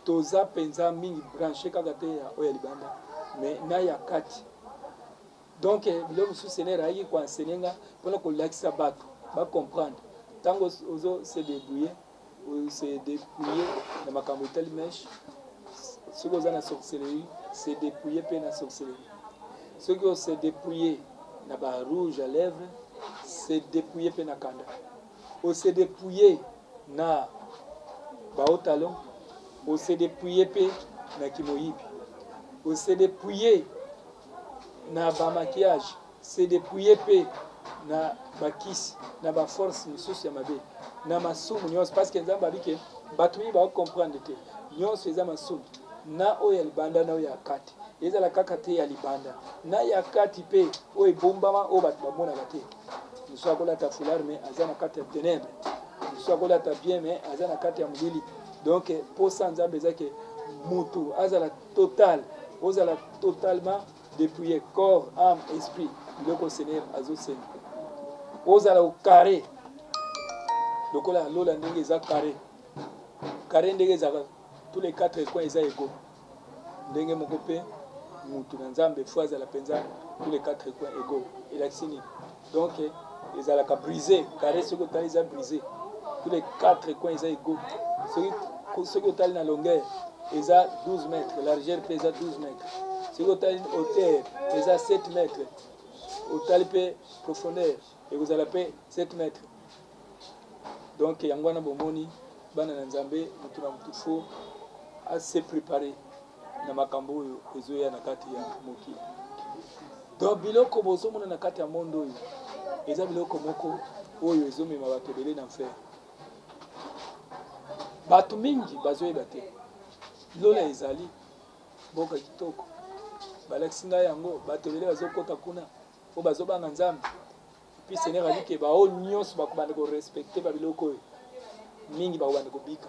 toza mpenza mingi branche kaka te ya oyo ya libanda mais na ya kati donc biloko mosusu ene ezalaki koenseigne nga mpona kolakisa bato bacomprendre ntango ozose débrouiller na makambo etali meshe soki oza na sorcellerie se dépouiller mpe na sorcellerie soki ose dépouiller na barouge à lèvre se dépouiller mpe na kanda ose dépouiller na baotalon ose dépouiller mpe na kimoyibi ose dépouiller na bamaquillage se dépouiller mpe na bakisi na baforce mosusu ya mabe na masumu nyonso parce que nzambe abike bato mingi baocomprendre te nyonso eza masumu na oyo ya libanda na oyo ya kati ezala kaka te ya libanda na ya kati mpe oyo ebombama oyo bato bamonaka te mosu akolata foulard mais aza na kati ya ténèbre mosu akolata bien mais aza na kati ya molili donc mposa nzambe eza ke motu azala total ozala totalement dépouillé corps âme esprit biloko seigneur azosenga ozala au carré lokola alola ndenge eza carré ndenge ezaka tous les 4 coins eza égaux ndenge moko mpe mutu na nzambe fo azala mpenza tous les 4 coins égaux elakisi nini donc ezalaka brisé carré soki otali eza brisé tous les 4 coins eza égaux soki otali na longueur eza 12 mètres largeur mpe eza 12 mètres soki otali hauteur eza 7 mètres otali mpe profondeur ekozala mpe 7 mètres donc yango wana bomoni bana na nzambe motu na motu fo ase préparé na makambo oyo ezoya na kati ya mokili. Donc biloko bozomona na kati ya monde oyo eza biloko moko oyo ezomema bato ebele na enfer. Bato mingi bazoyeba te lola ezali mboka kitoko, balakisi ngai yango bato ebele bazokota kuna po bazobanga Nzambe. Puis Seigneur a dit que baoyo nyonso bakobanda korespecte babiloko oyo mingi bakobanda kobika.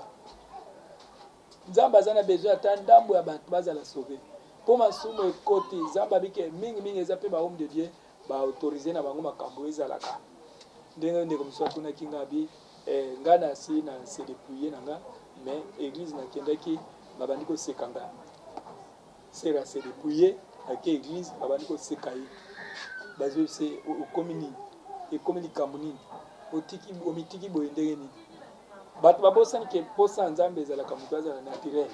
Nzambe aza na besoin ata ndambo ya bato bazala sauve mpo masumu ekoti. Nzambe abike mingi eza mpe bahomme de Dieu baautorize na bango makambo ezalaka. Ndenge ndeko mosu atunaki nga abi nga nasi na se dépouiller na nga mais église nakendaki babandi koseka nga. Sera se dépouiller ake église babandi koseka ye. Bazo se okomi nini ekomi likambo nini omitiki boye ndenge nini. Bato babosani ke posa Nzambe ezalaka moto azala naturel.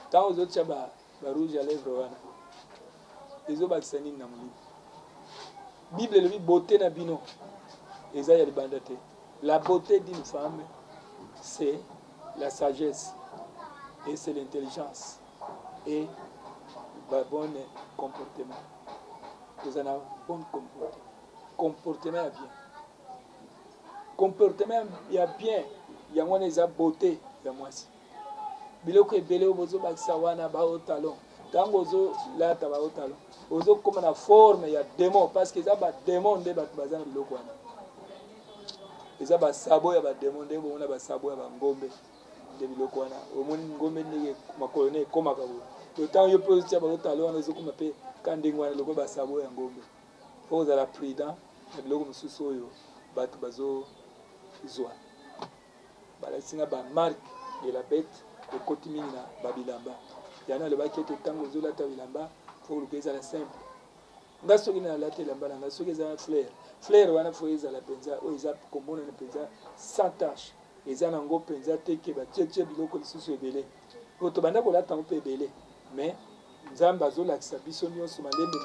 Ntango ozotia ba rouge à lèvres wana ezobakisa nini na molimo. Bible elobi beauté na bino eza ya libanda te. La beauté d'une femme c'est la sagesse et c'est l'intelligence et le bon comportement. Vous en avez bon comportement ya bien. Comportement ya bien yango wana eza beauté ya mwasi. Biloko ebele bozobakisa wana bao talon. Ntango ozolata bao talon ozokoma na forme ya démon parce que eza badémon nde bato baza na biloko wana. Eza basabo ya badémon nde bomona basabo ya bangombe nde biloko wana. Omoni ngombe ndenge makolo ne ekomaka boye. Ntango yo mpe ozotia bao talon wana ozokoma mpe ka ndenge wana lokola basabo ya ngombe. Faut ozala prudent na biloko mosusu oyo bato bazozwa. Balakisi nga bamarke de la bête ekoti mingi na babilamba. Yana alobaki ete ntango ozolata bilamba faut oluka ezala simple. Nga soki nalata elamba na nga soki ezala fleur wana faut ezala mpenza oyo eza komonana mpenza sans tache. Eza nango mpenza te ke batie biloko lisusu ebele oyo tobanda kolata yango mpe ebele mais Nzambe azolakisa biso nyonso malembe.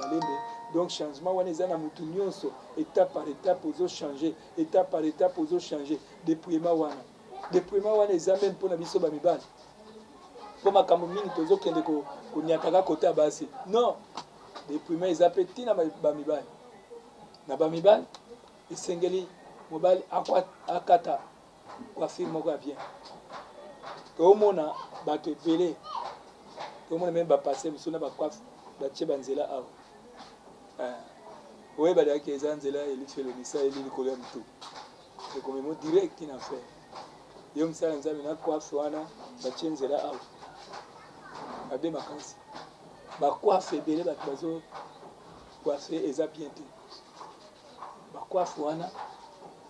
Donc changement wana eza na mutu nyonso étape par étape ozochanger étape par étape ozochanger dépouillement wana eza même mpona biso bamibali mpo makambo mingi tozokende koniakaka kote ya basi. Non, dépouillement eza mpe ntina bamibali. Na bamibali esengeli mobali akata coiffure moko ya bien. Toomona bato ebele toomona meme bapase mosu na bacoiffe batie banzela awa. Oyeba daki eza nzela elifelo misala likolo ya motu ekomemo direct na faire. Yo msala Nzambe na coiffe wana batie nzela awa abe makanisi bacoiffe ebele bato bazo coiffe eza bien te. Bacoiffe wana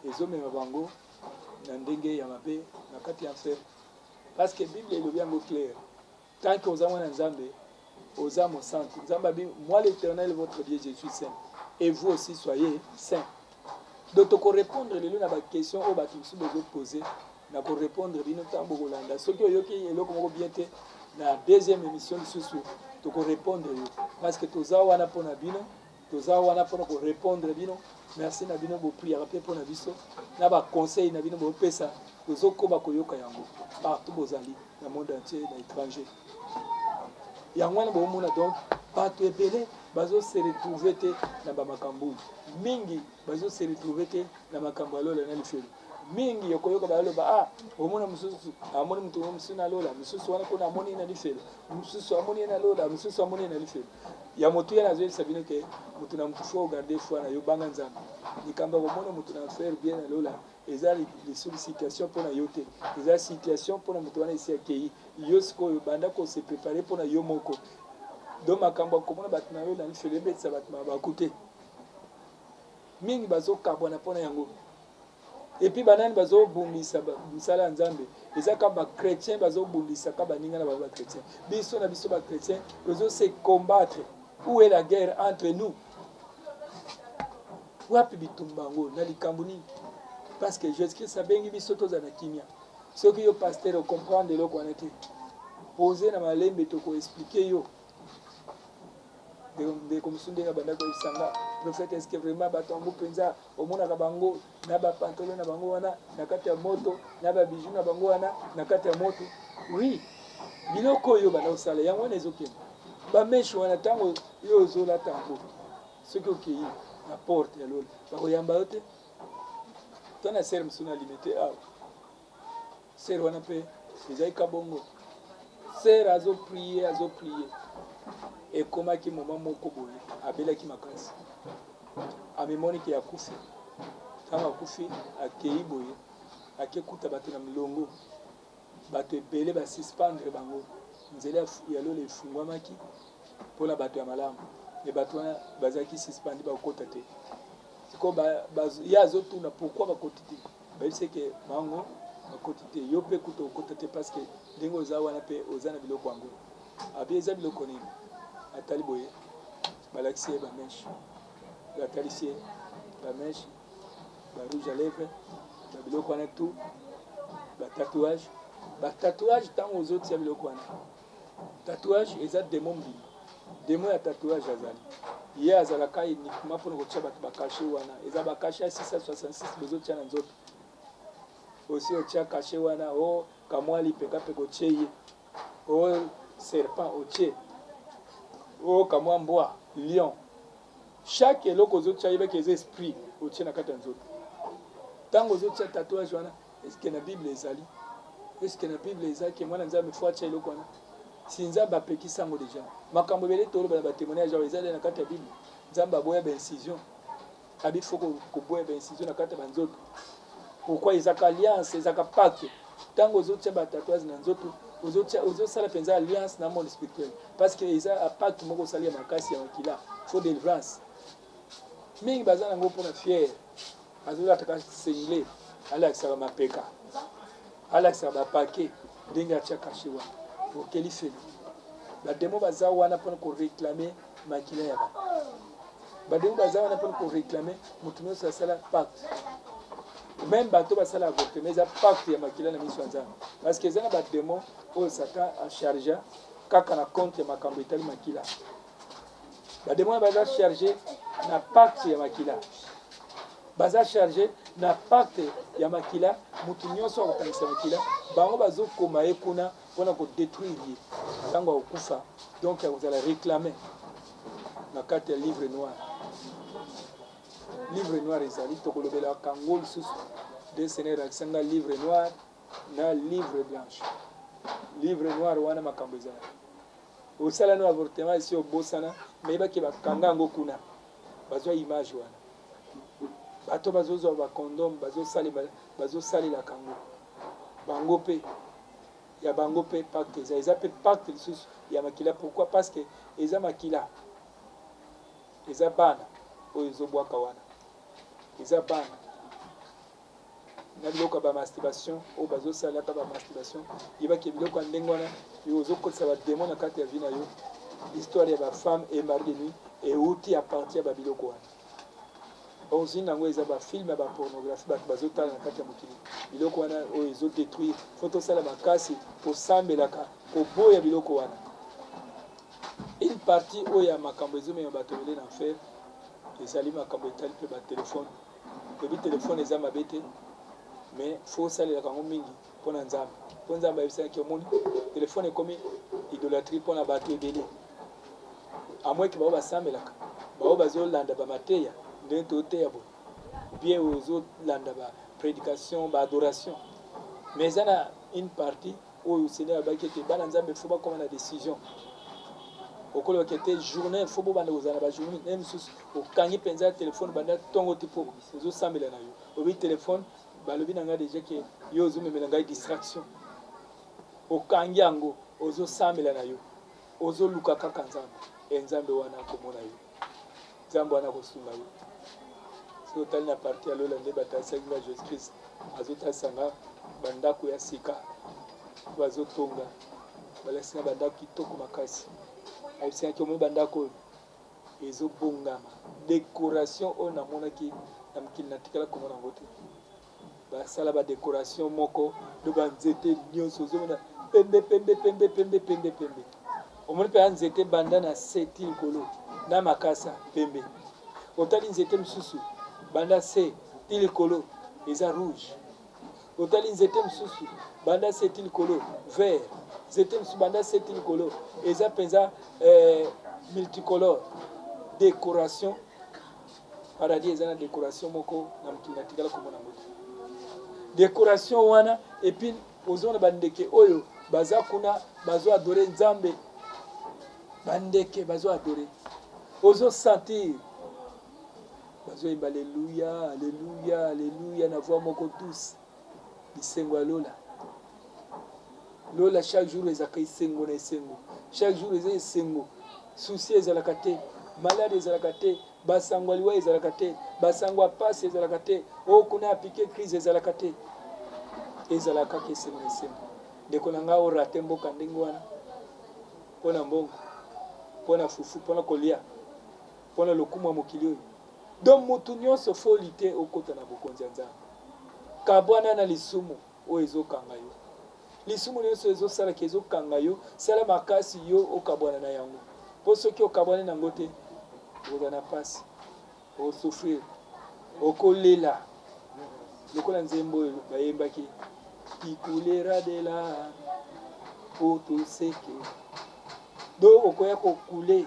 ezomema bango na ndenge ya mabe na kati ya enfer parce que Bible elobi yango clair. Tant que oza mwana Nzambe oza mon centre. Nzambe abi moi l'Éternel votre Dieu je suis saint et vous aussi soyez saints. Donc toko répondre lelo na ba question o bato mosusu bezo poser na ko répondre bino tambo kolanda soki oyoki eloko moko bien te na deuxième émission lisusu toko répondre yo parce que toza wana pona bino toza wana pona ko répondre bino. Merci na bino bo prière pe pona biso na ba conseil na bino bo pesa tozokoba koyoka yango partout bozali na monde entier na étranger. Yango wana bomona donc bato ebele bazo se retrouver te na bamakambo mingi bazo se retrouver te na makambo alola na lifelo mingi yokoyoka baloba omona mususu amoni mutu mususu na lola mususu wana kuna amoni na lifelo mususu amoni na lola mususu amoni na lifelo ya motu yana zo sabine ke mutu na mutu faut garder foi na yo banga Nzambe nikamba omona mutu na faire bien na lola eza les sollicitations pour na yote eza situation pour na mutu wana esi akei yo siko banda ko se préparer pour na yo moko do makambo komona bato na yo na lifelo ebetisa bato bakute mingi bazo kabwana pona yango. Et puis banani bazo bundisa misala Nzambe ezaka ba chrétien bazo bundisa ka baninga na ba chrétien biso na biso ba chrétien bazo se combattre. Où est la guerre entre nous? Wapi bitumbango na likambo nini? Parce que Jésus-Christ abengi biso toza na kimia soki yo pasteur comprendre eloko wana te poser na malembe to ko expliquer yo de comme sunde na banda ko isanga prophète est-ce que vraiment batongo penza omona ka bango na ba pantalon na bango wana na kati ya moto na ba bijou na bango wana na kati ya moto. Oui, biloko oyo bana osala yango wana ezokende bameshe wana ntango yo ozolata yango soki okei na porte ya lola bakoyamba yo te to na sere mosusu na limite awa sere wana mpe ezali kabongo sere azoprie ekomaki moma moko boye abelaki makasi amemoniki akufi ntango akufi akei boye akekuta bato na milongo bato ebele basuspendre bango nzela ya lola efungwamaki mpona bato ya malamu me bato wana bazalaki suspandi bakokota te siko ye azotuna pourkui bakoti te bayebiseke bango bakoti te yo mpe kuta okota te parce que ndenge oza wana mpe oza na biloko yango abi eza biloko nini atali boye balakisi ye bameshe batalisi ye bameshe barouge à lèvre babiloko wana tout batatouage ntango ozotia biloko wana tatouage eza demo mbili demo ya tatouage azali ye azalaka uniquement mpona kotia bato bakashe wana eza bakashe ya 666 bozotia na nzoto osi otia kashe wana o kamwa lipeka mpe kotie ye o serpent otie o kamwa mbwa lion chaque eloko ozotia yebaki eza esprit otie na kati ya nzoto ntango ozotia tatouage wana eske na bible ezali eske na bible ezalaki mwana nzambe fo atia eloko wana si nzambe apekisi yango deja makambo ebele tolobela batémoignage awa ezali na kati ya bible nzambe aboya baincision abi fo koboya baincision na kati ya banzoto pourkui ezaka alliance ezaka pacte ntango ozotia batatouage na nzoto ozosala mpenza alliance na monde spirituel parce que eza pacte moko osali ya makasi ya makila fo délivrance mingi baza nango mpona fiere azolataka sengle alakisaka mapeka alakisaka bapake ndenge atia kashe wana okeli felo bademo baza wana mpona koreklame makila ya bato bademo baza wana mpona koreklame motu nyonso asala pacte même bato basala avortement eza pacte ya makila na miso ya nzambe parce que eza na bademo oyo satan achargea kaka na compte ya makambo etali makila bademo wana baza charge na pacte ya makila baza charge na pacte ya makila motu nyonso akokangisa makila bango bazokoma ye kuna mpona kodétruire ye ntango akokufa donc akozala réclame na kati ya livre noir ezali tokolobelaka yango lisusu de seigneur akisanga livre noir na livre blanche livre noir wana makambo ezala osala no avortement esi obosana meyebaki bakanga yango kuna bazwa image wana bato bazozwa bacondom bazosalelaka yango bango mpe ya bango mpe pacte eza mpe pacte lisusu ya makila pourquoi parce que eza makila eza bana oyo ezobwaka wana eza bana na biloko ya bamasturbation oyo bazosalaka bamasturbation yebaki biloko ya ndenge wana yo ozokotisa bademo na kati ya vi na yo histoire ya bafemme et mari de nuit euti a partir ya babiloko wana origine yango eza bafilme ya bapornographie bato bazotala na kati ya mokili biloko wana oyo ezodétruire fo tosala makasi tosambelaka koboya biloko wana une partie oyo ya makambo ezomema bato ebele na enfer ezali makambo etali mpe batelefone toyebi telefone eza mabe te mais fo osalelaka yango mingi mpona nzambe mpo nzambe ayebisaki omoni telefone ekomi idolâtrie mpona bato ebele amweki bao basambelaka bao bazolanda bamateya ndenge toteya boye bien ozolanda baprédication baadoration mais eza na une partie oyo seigneur abaki ete bana nzambe fo bakoma na décision okolobaki ete journée fo bobanda kozala na bajournée ne mosusu okangi mpenza ya telefone banda ntongo te mpo ozosambela na yo obi telefone balobi na ngai deja ke yo ozomemela ngai distraction okangi yango ozosambela na yo ozoluka kaka nzambe nzambe wana akomona yo nzambe wana akosunga yo soki otali na parti ya lola nde batalisaki nga jésus christ azotalisanga bandako ya sika bazotonga balakisinga bandako kitoko makasi ayebisangaki omoi bandako oyo ezobongama décoration oyo namonaki na mokili natikala komona yango te basala badécoration moko do banzete nyonso ozomona pembe omoni mpe ya nzete banda na se ti likolo na makasa pembe otali nzete mosusu banda se ti likolo eza rouge otali nzete mosusu banda se ti likolo vert nzete mosusu banda seti likolo eza mpenza multicolore décoration paradis eza na décoration moko na mokili na tikala komona moto décoration wana epuis ozomona bandeke oyo baza kuna bazo adore nzambe bandeke bazo adore ozo sentir bazo yemba alléluia alléluia alléluia na voix moko douce lisengo ya lola lola chaque jour ezalaka esengo na esengo chaque jour eza esengo souci ezalaka te malade ezalaka te basango liwa ezalaka te basango apasi ezalaka te oyo kuna apike crise ezalaka te ezalaka kaka esengo na esengo ndeko na ngai orate mboka ndenge wana mpo na mbongo mpo na fufu mpo na kolia mpo na lokumu ya mokili oyo donc motu nyonso foli te okota na bokonzi ya nzambe kabwana na lisumu oyo ezokanga yo lisumu nyonso ezosalaka ezokanga yo sala makasi yo okabwana na yango mpo soki okabwane nango te okoza na mpasi okosouffrir okolela lokola nzembo oyo bayembaki ikulera de la otoseke donc okoya kokule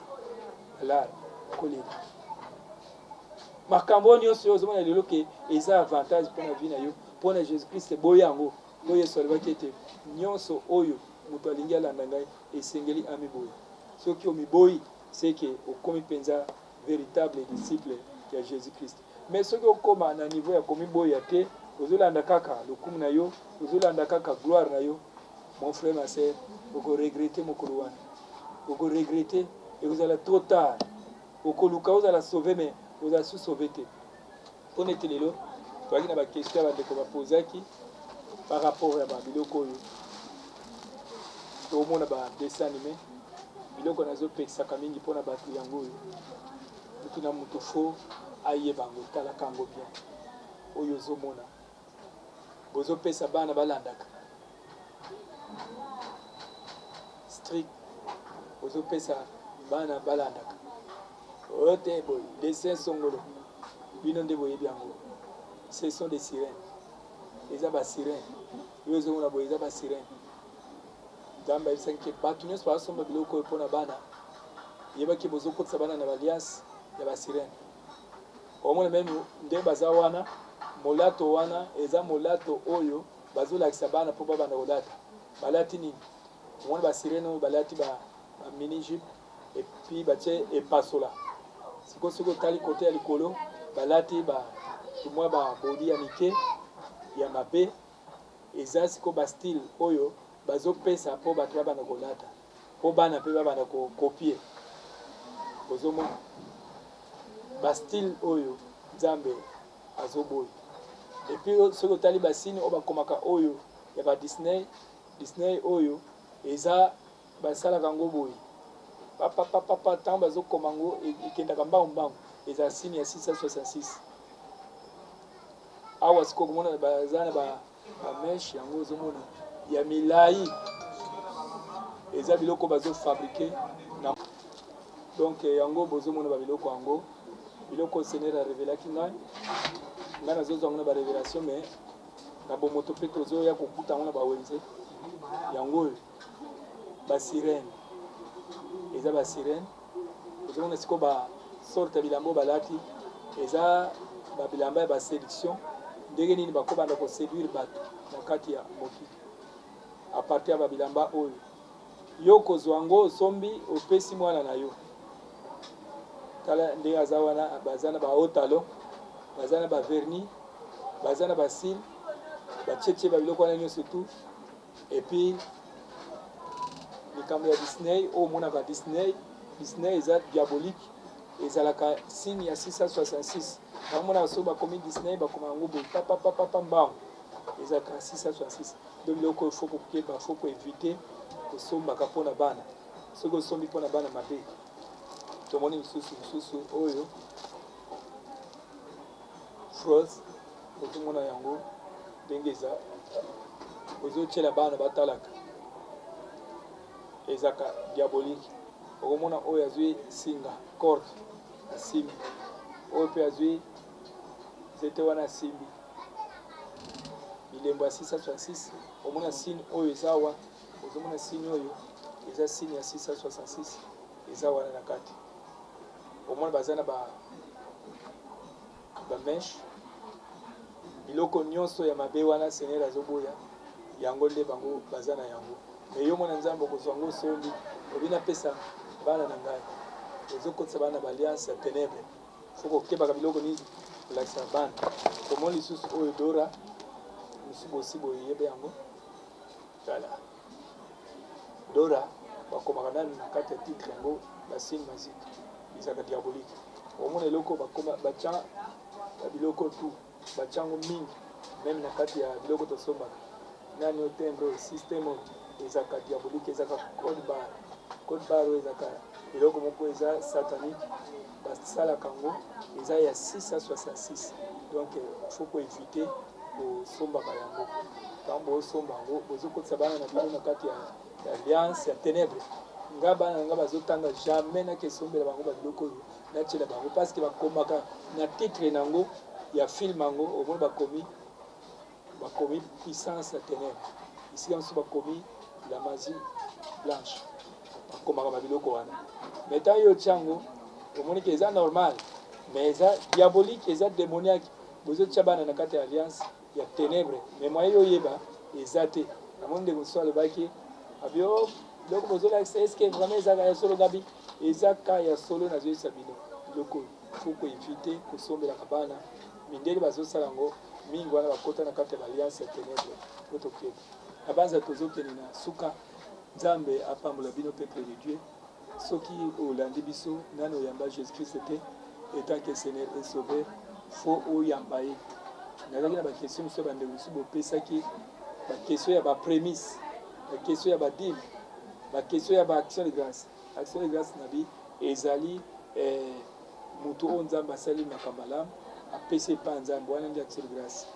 ala kolela makambo nyonso oyo ozomona lelo ke eza avantage mpo na vie na yo mpo na jésus christ boya yango mpo yesu alobaki ete nyonso oyo moto alingi alanda ngai esengeli amiboyi soki omiboyi seke okomi mpenza véritable disciple ya jésus christ mais soki okoma na niveau ya komiboya te ozolanda kaka lokumu na yo ozolanda kaka gloire na yo mon frère ma sœur okoregrete mokolo wana okoregrete ekozala trop tard okoluka ozala sauve mais ozala su sauve te mpo nete lelo toyaki na baquestion ya bandeko bapozaki par rapport ya babiloko oyo toomona badessin anime biloko nazopekisaka mingi mpona bato yango oyo mutu na mutu fo ayeba yango talaka yango bien oyo ozomona bozopesa bana balandaka strict bozopesa bana balandaka oyo te boye dessin songolo bino nde boyebi yango ce sont des sirènes eza basirène oyo ozomona boye eza basirène nzambe ayebisaki ke bato nyonso bazosomba biloko oyo mpona bana yebaki bozokotisa bana na baliasi ya basirène omona meme nde baza wana molato wana eza molato oyo bazolakisa bana mpo babanda kolata balati nini omona basirène oyo balati bamini jupe epuis batie epasola sikoyo soki otali kote ya likolo balati mwa babodi ya mike ya mabe eza sikoyo bastyle oyo bazopesa mpo bato babanda kolata mpo bana mpe babanda kokopie ozomona bastyle oyo nzambe azoboya epuis soki otali basine oyo bakomaka oyo ya badisney oyo eza basalaka yango boye papapapapa ntango bazokoma yango ekendaka mbangu eza sine ya 666 awa sikoyo komona baza na bameshe yango ozomona ya milai eza biloko bazofabrike donc yango bozomona babiloko yango biloko seigneur arevelaki ngai nazozwa yango na barévélation mais na bomoto mpe tozoya kokuta yango na bawenze yango oyo basirène eza basirène ozomona sikoyo basorte ya bilamba oyo balati eza babilamba ya baséduction ndenge nini bakobanda koséduire bato na kati ya mokili apartir ya babilamba oyo yo kozwa yango osombi opesi mwana na yo tala ndenge aza wana baza na bahaut talon baza na bavernis baza na basile batietie babiloko wana nyonso tu epuis likambo ya disney oyo omonaka disney eza diabolique ezalaka signe ya 666 bamonaka soki bakomi disney bakoma yango boye papapapapa mbango ezalaka 666 donc biloko oyo fo kokeba fo koevite kosombaka mpona bana soki osombi mpona bana mabe tomoni mosusu oyo froze ozomona yango ndenge eza ozotiela bana batalaka ezaka diabolique okomona oyo azwi singa corde asimbi oyo mpe azwi nzete wana asimbi bilembo ya 666 omona sine oyo eza awa tozomona signe oyo eza signe ya 666 eza wana na kati omona baza na bameshe biloko nyonso ya mabe wana Seigneur azoboya yango nde bango baza na yango me yo mwana nzambe okozwa yango osombi obina pesa bana na ngai ezokotisa bana baalliance ya ténèbre fo kokebaka biloko nini kolakisa bana tomoni lisusu oyo dora mosusu bosi boyebe yango tala dora bakomaka nani na kati ya titre yango basigne magique ezalaka diabolique omona eloko bakoma batya biloko tu batya yango mingi meme na kati ya biloko tosombaka nani otembre système ezalaka diabolique ezalaka code bar oyo ezalaka eloko moko eza satanique basalaka yango eza ya 666 donc faut koévite kosombaka yango ntango bosomba yango bozokotisa bana na bino na kati ya alliance ya ténèbre nga bana na nga bazotanga jamais nakesombela bango babiloko oyo natiela bango parce que bakomaka na titre nango ya film yango omoni bakomi puissance ya ténèbre isika mosusu bakomi la magie blanche bakomaka babiloko wana mais ntango yo tiango omoni ke eza normal mais eza diabolique eza démoniaque bozotia bana na kati ya alliance ya ténèbre mais moye yo oyeba eza te namoni ndeko mosusu alobaki abio biloko bozolakisa eske vraiment ezaka ya solo gabi eza ka ya solo nazoyisa bino biloko fo koévite kosombelaka bana mindele bazosala yango mingi wana bakota na kati ya baalliance ya ténèbre po tokeba na banza tozokende na suka nzambe apambola bino peuple de dieu soki olandi biso nani oyamba jésus christ te etant que seigneur et sauveur fo oyamba ye nazalaki na bakestion mosusu ya bandeko mosusu bopesaki bakestion ya baprémisse bakestion ya badime bakestion ya baaction de grâce action de grâce na bi ezali moto oyo nzambe asali makambo malamu apesi epai nzambe wana ndi action de grâce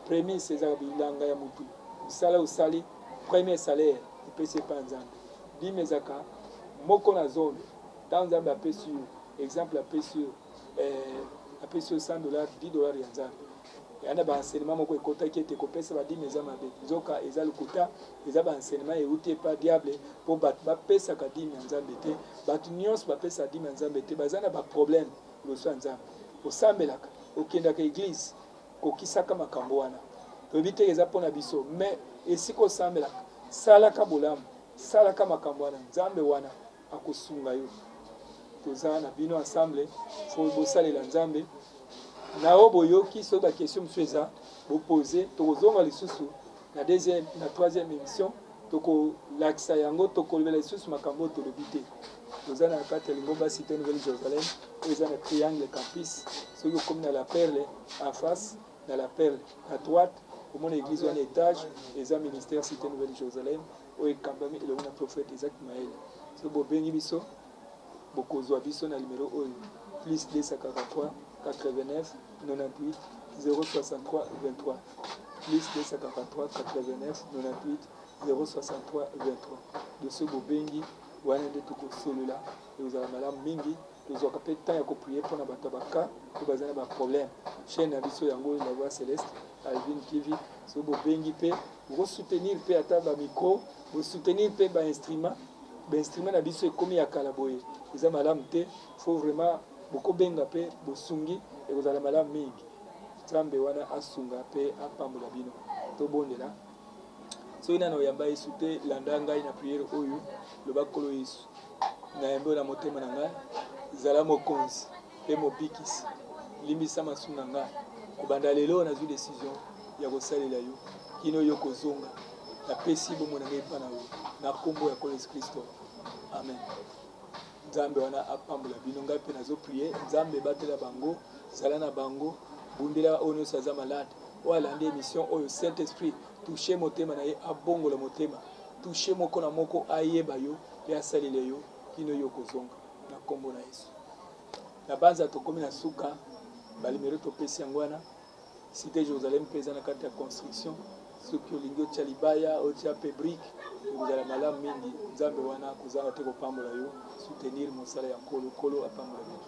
prémisse ezaka bilanga ya motu mosala osali premier salaire epesi epai nzambe dime ezaka moko na zone ntango nzambe apesi yo exemple apesi yo $100 $10 ya nzambe yana baenseignement moko ekotaki ete kopesa badime eza mabe nzoka eza lokuta eza baenseignement euti epa diable mpo bato bapesaka dime ya nzambe te bato nyonso bapesaka dime ya nzambe te baza na baproblème liboso ya nzambe osambelaka okendaka eglise kokisaka makambo wana toyebi te eza mpona biso mais esika osambelaka salaka bolamu salaka makambo wana nzambe wana akosunga yo toza na bino ensemble fo bosalela nzambe na oyo boyoki soki bakestion mosusu eza bopose tokozonga lisusu na deuxième na troisième émission tokolakisa yango tokolobela lisusu makambo oyo tolobi te toza na kati ya lingomba cité nouvelle jérusalem oyo eza na triangle campus soki okomi na la perle en face na la perle à droite omona église wana étage eza ministère cité nouvelle jérusalem oyo ekambami elongo na prophète Isaac Maele soki bobengi biso bokozwa biso na numéro oyo plus 243 89 98 063 23 plus 243 89 98 063 23 doso bobengi wana nde tokosolola ekozala malamu mingi tozwaka mpe temps ya koprie mpona bato ya baka to baza na baproblème chaîne na biso yango oyo la voix céleste Alvin TV soki bobengi mpe bokosoutenir mpe ata bamicro bosoutenir mpe bainstrument na biso ekomi ya kala boye eza malamu te faut vraiment bokobenga mpe bosungi ekozala malamu mingi nzambe wana asunga mpe apambola bino tobondela soki nani oyamba yesu te landa ngai na priere oyo loba nkolo yesu nayambi oyo na motema na ngai zala mokonzi mpe mobikisi limbisa masumu na ngai kobanda lelo nazwi décision ya kosalela yo kino yo kozonga napesi bomoi na ngai epa na yo na nkombo ya nkolo yesu kristo amen nzambe wana apambola bino ngai mpe nazoprie nzambe ebatela bango zala na bango bundela oyo nyonso aza malade oyo alandi émission oyo saint esprit touche motema na ye abongola motema touche moko na moko ayeba yo mpe asalela yo kino yo kozonga na nkombo na yesu na banza tokomi na suka balimero topesi yango wana cité jérusalem mpe eza na kati ya construction soki olingi otya libaya otya mpe brike ekozala malamu mingi nzambe wana kozanga te kopambola yo soutenir mosala ya nkolo apambola bino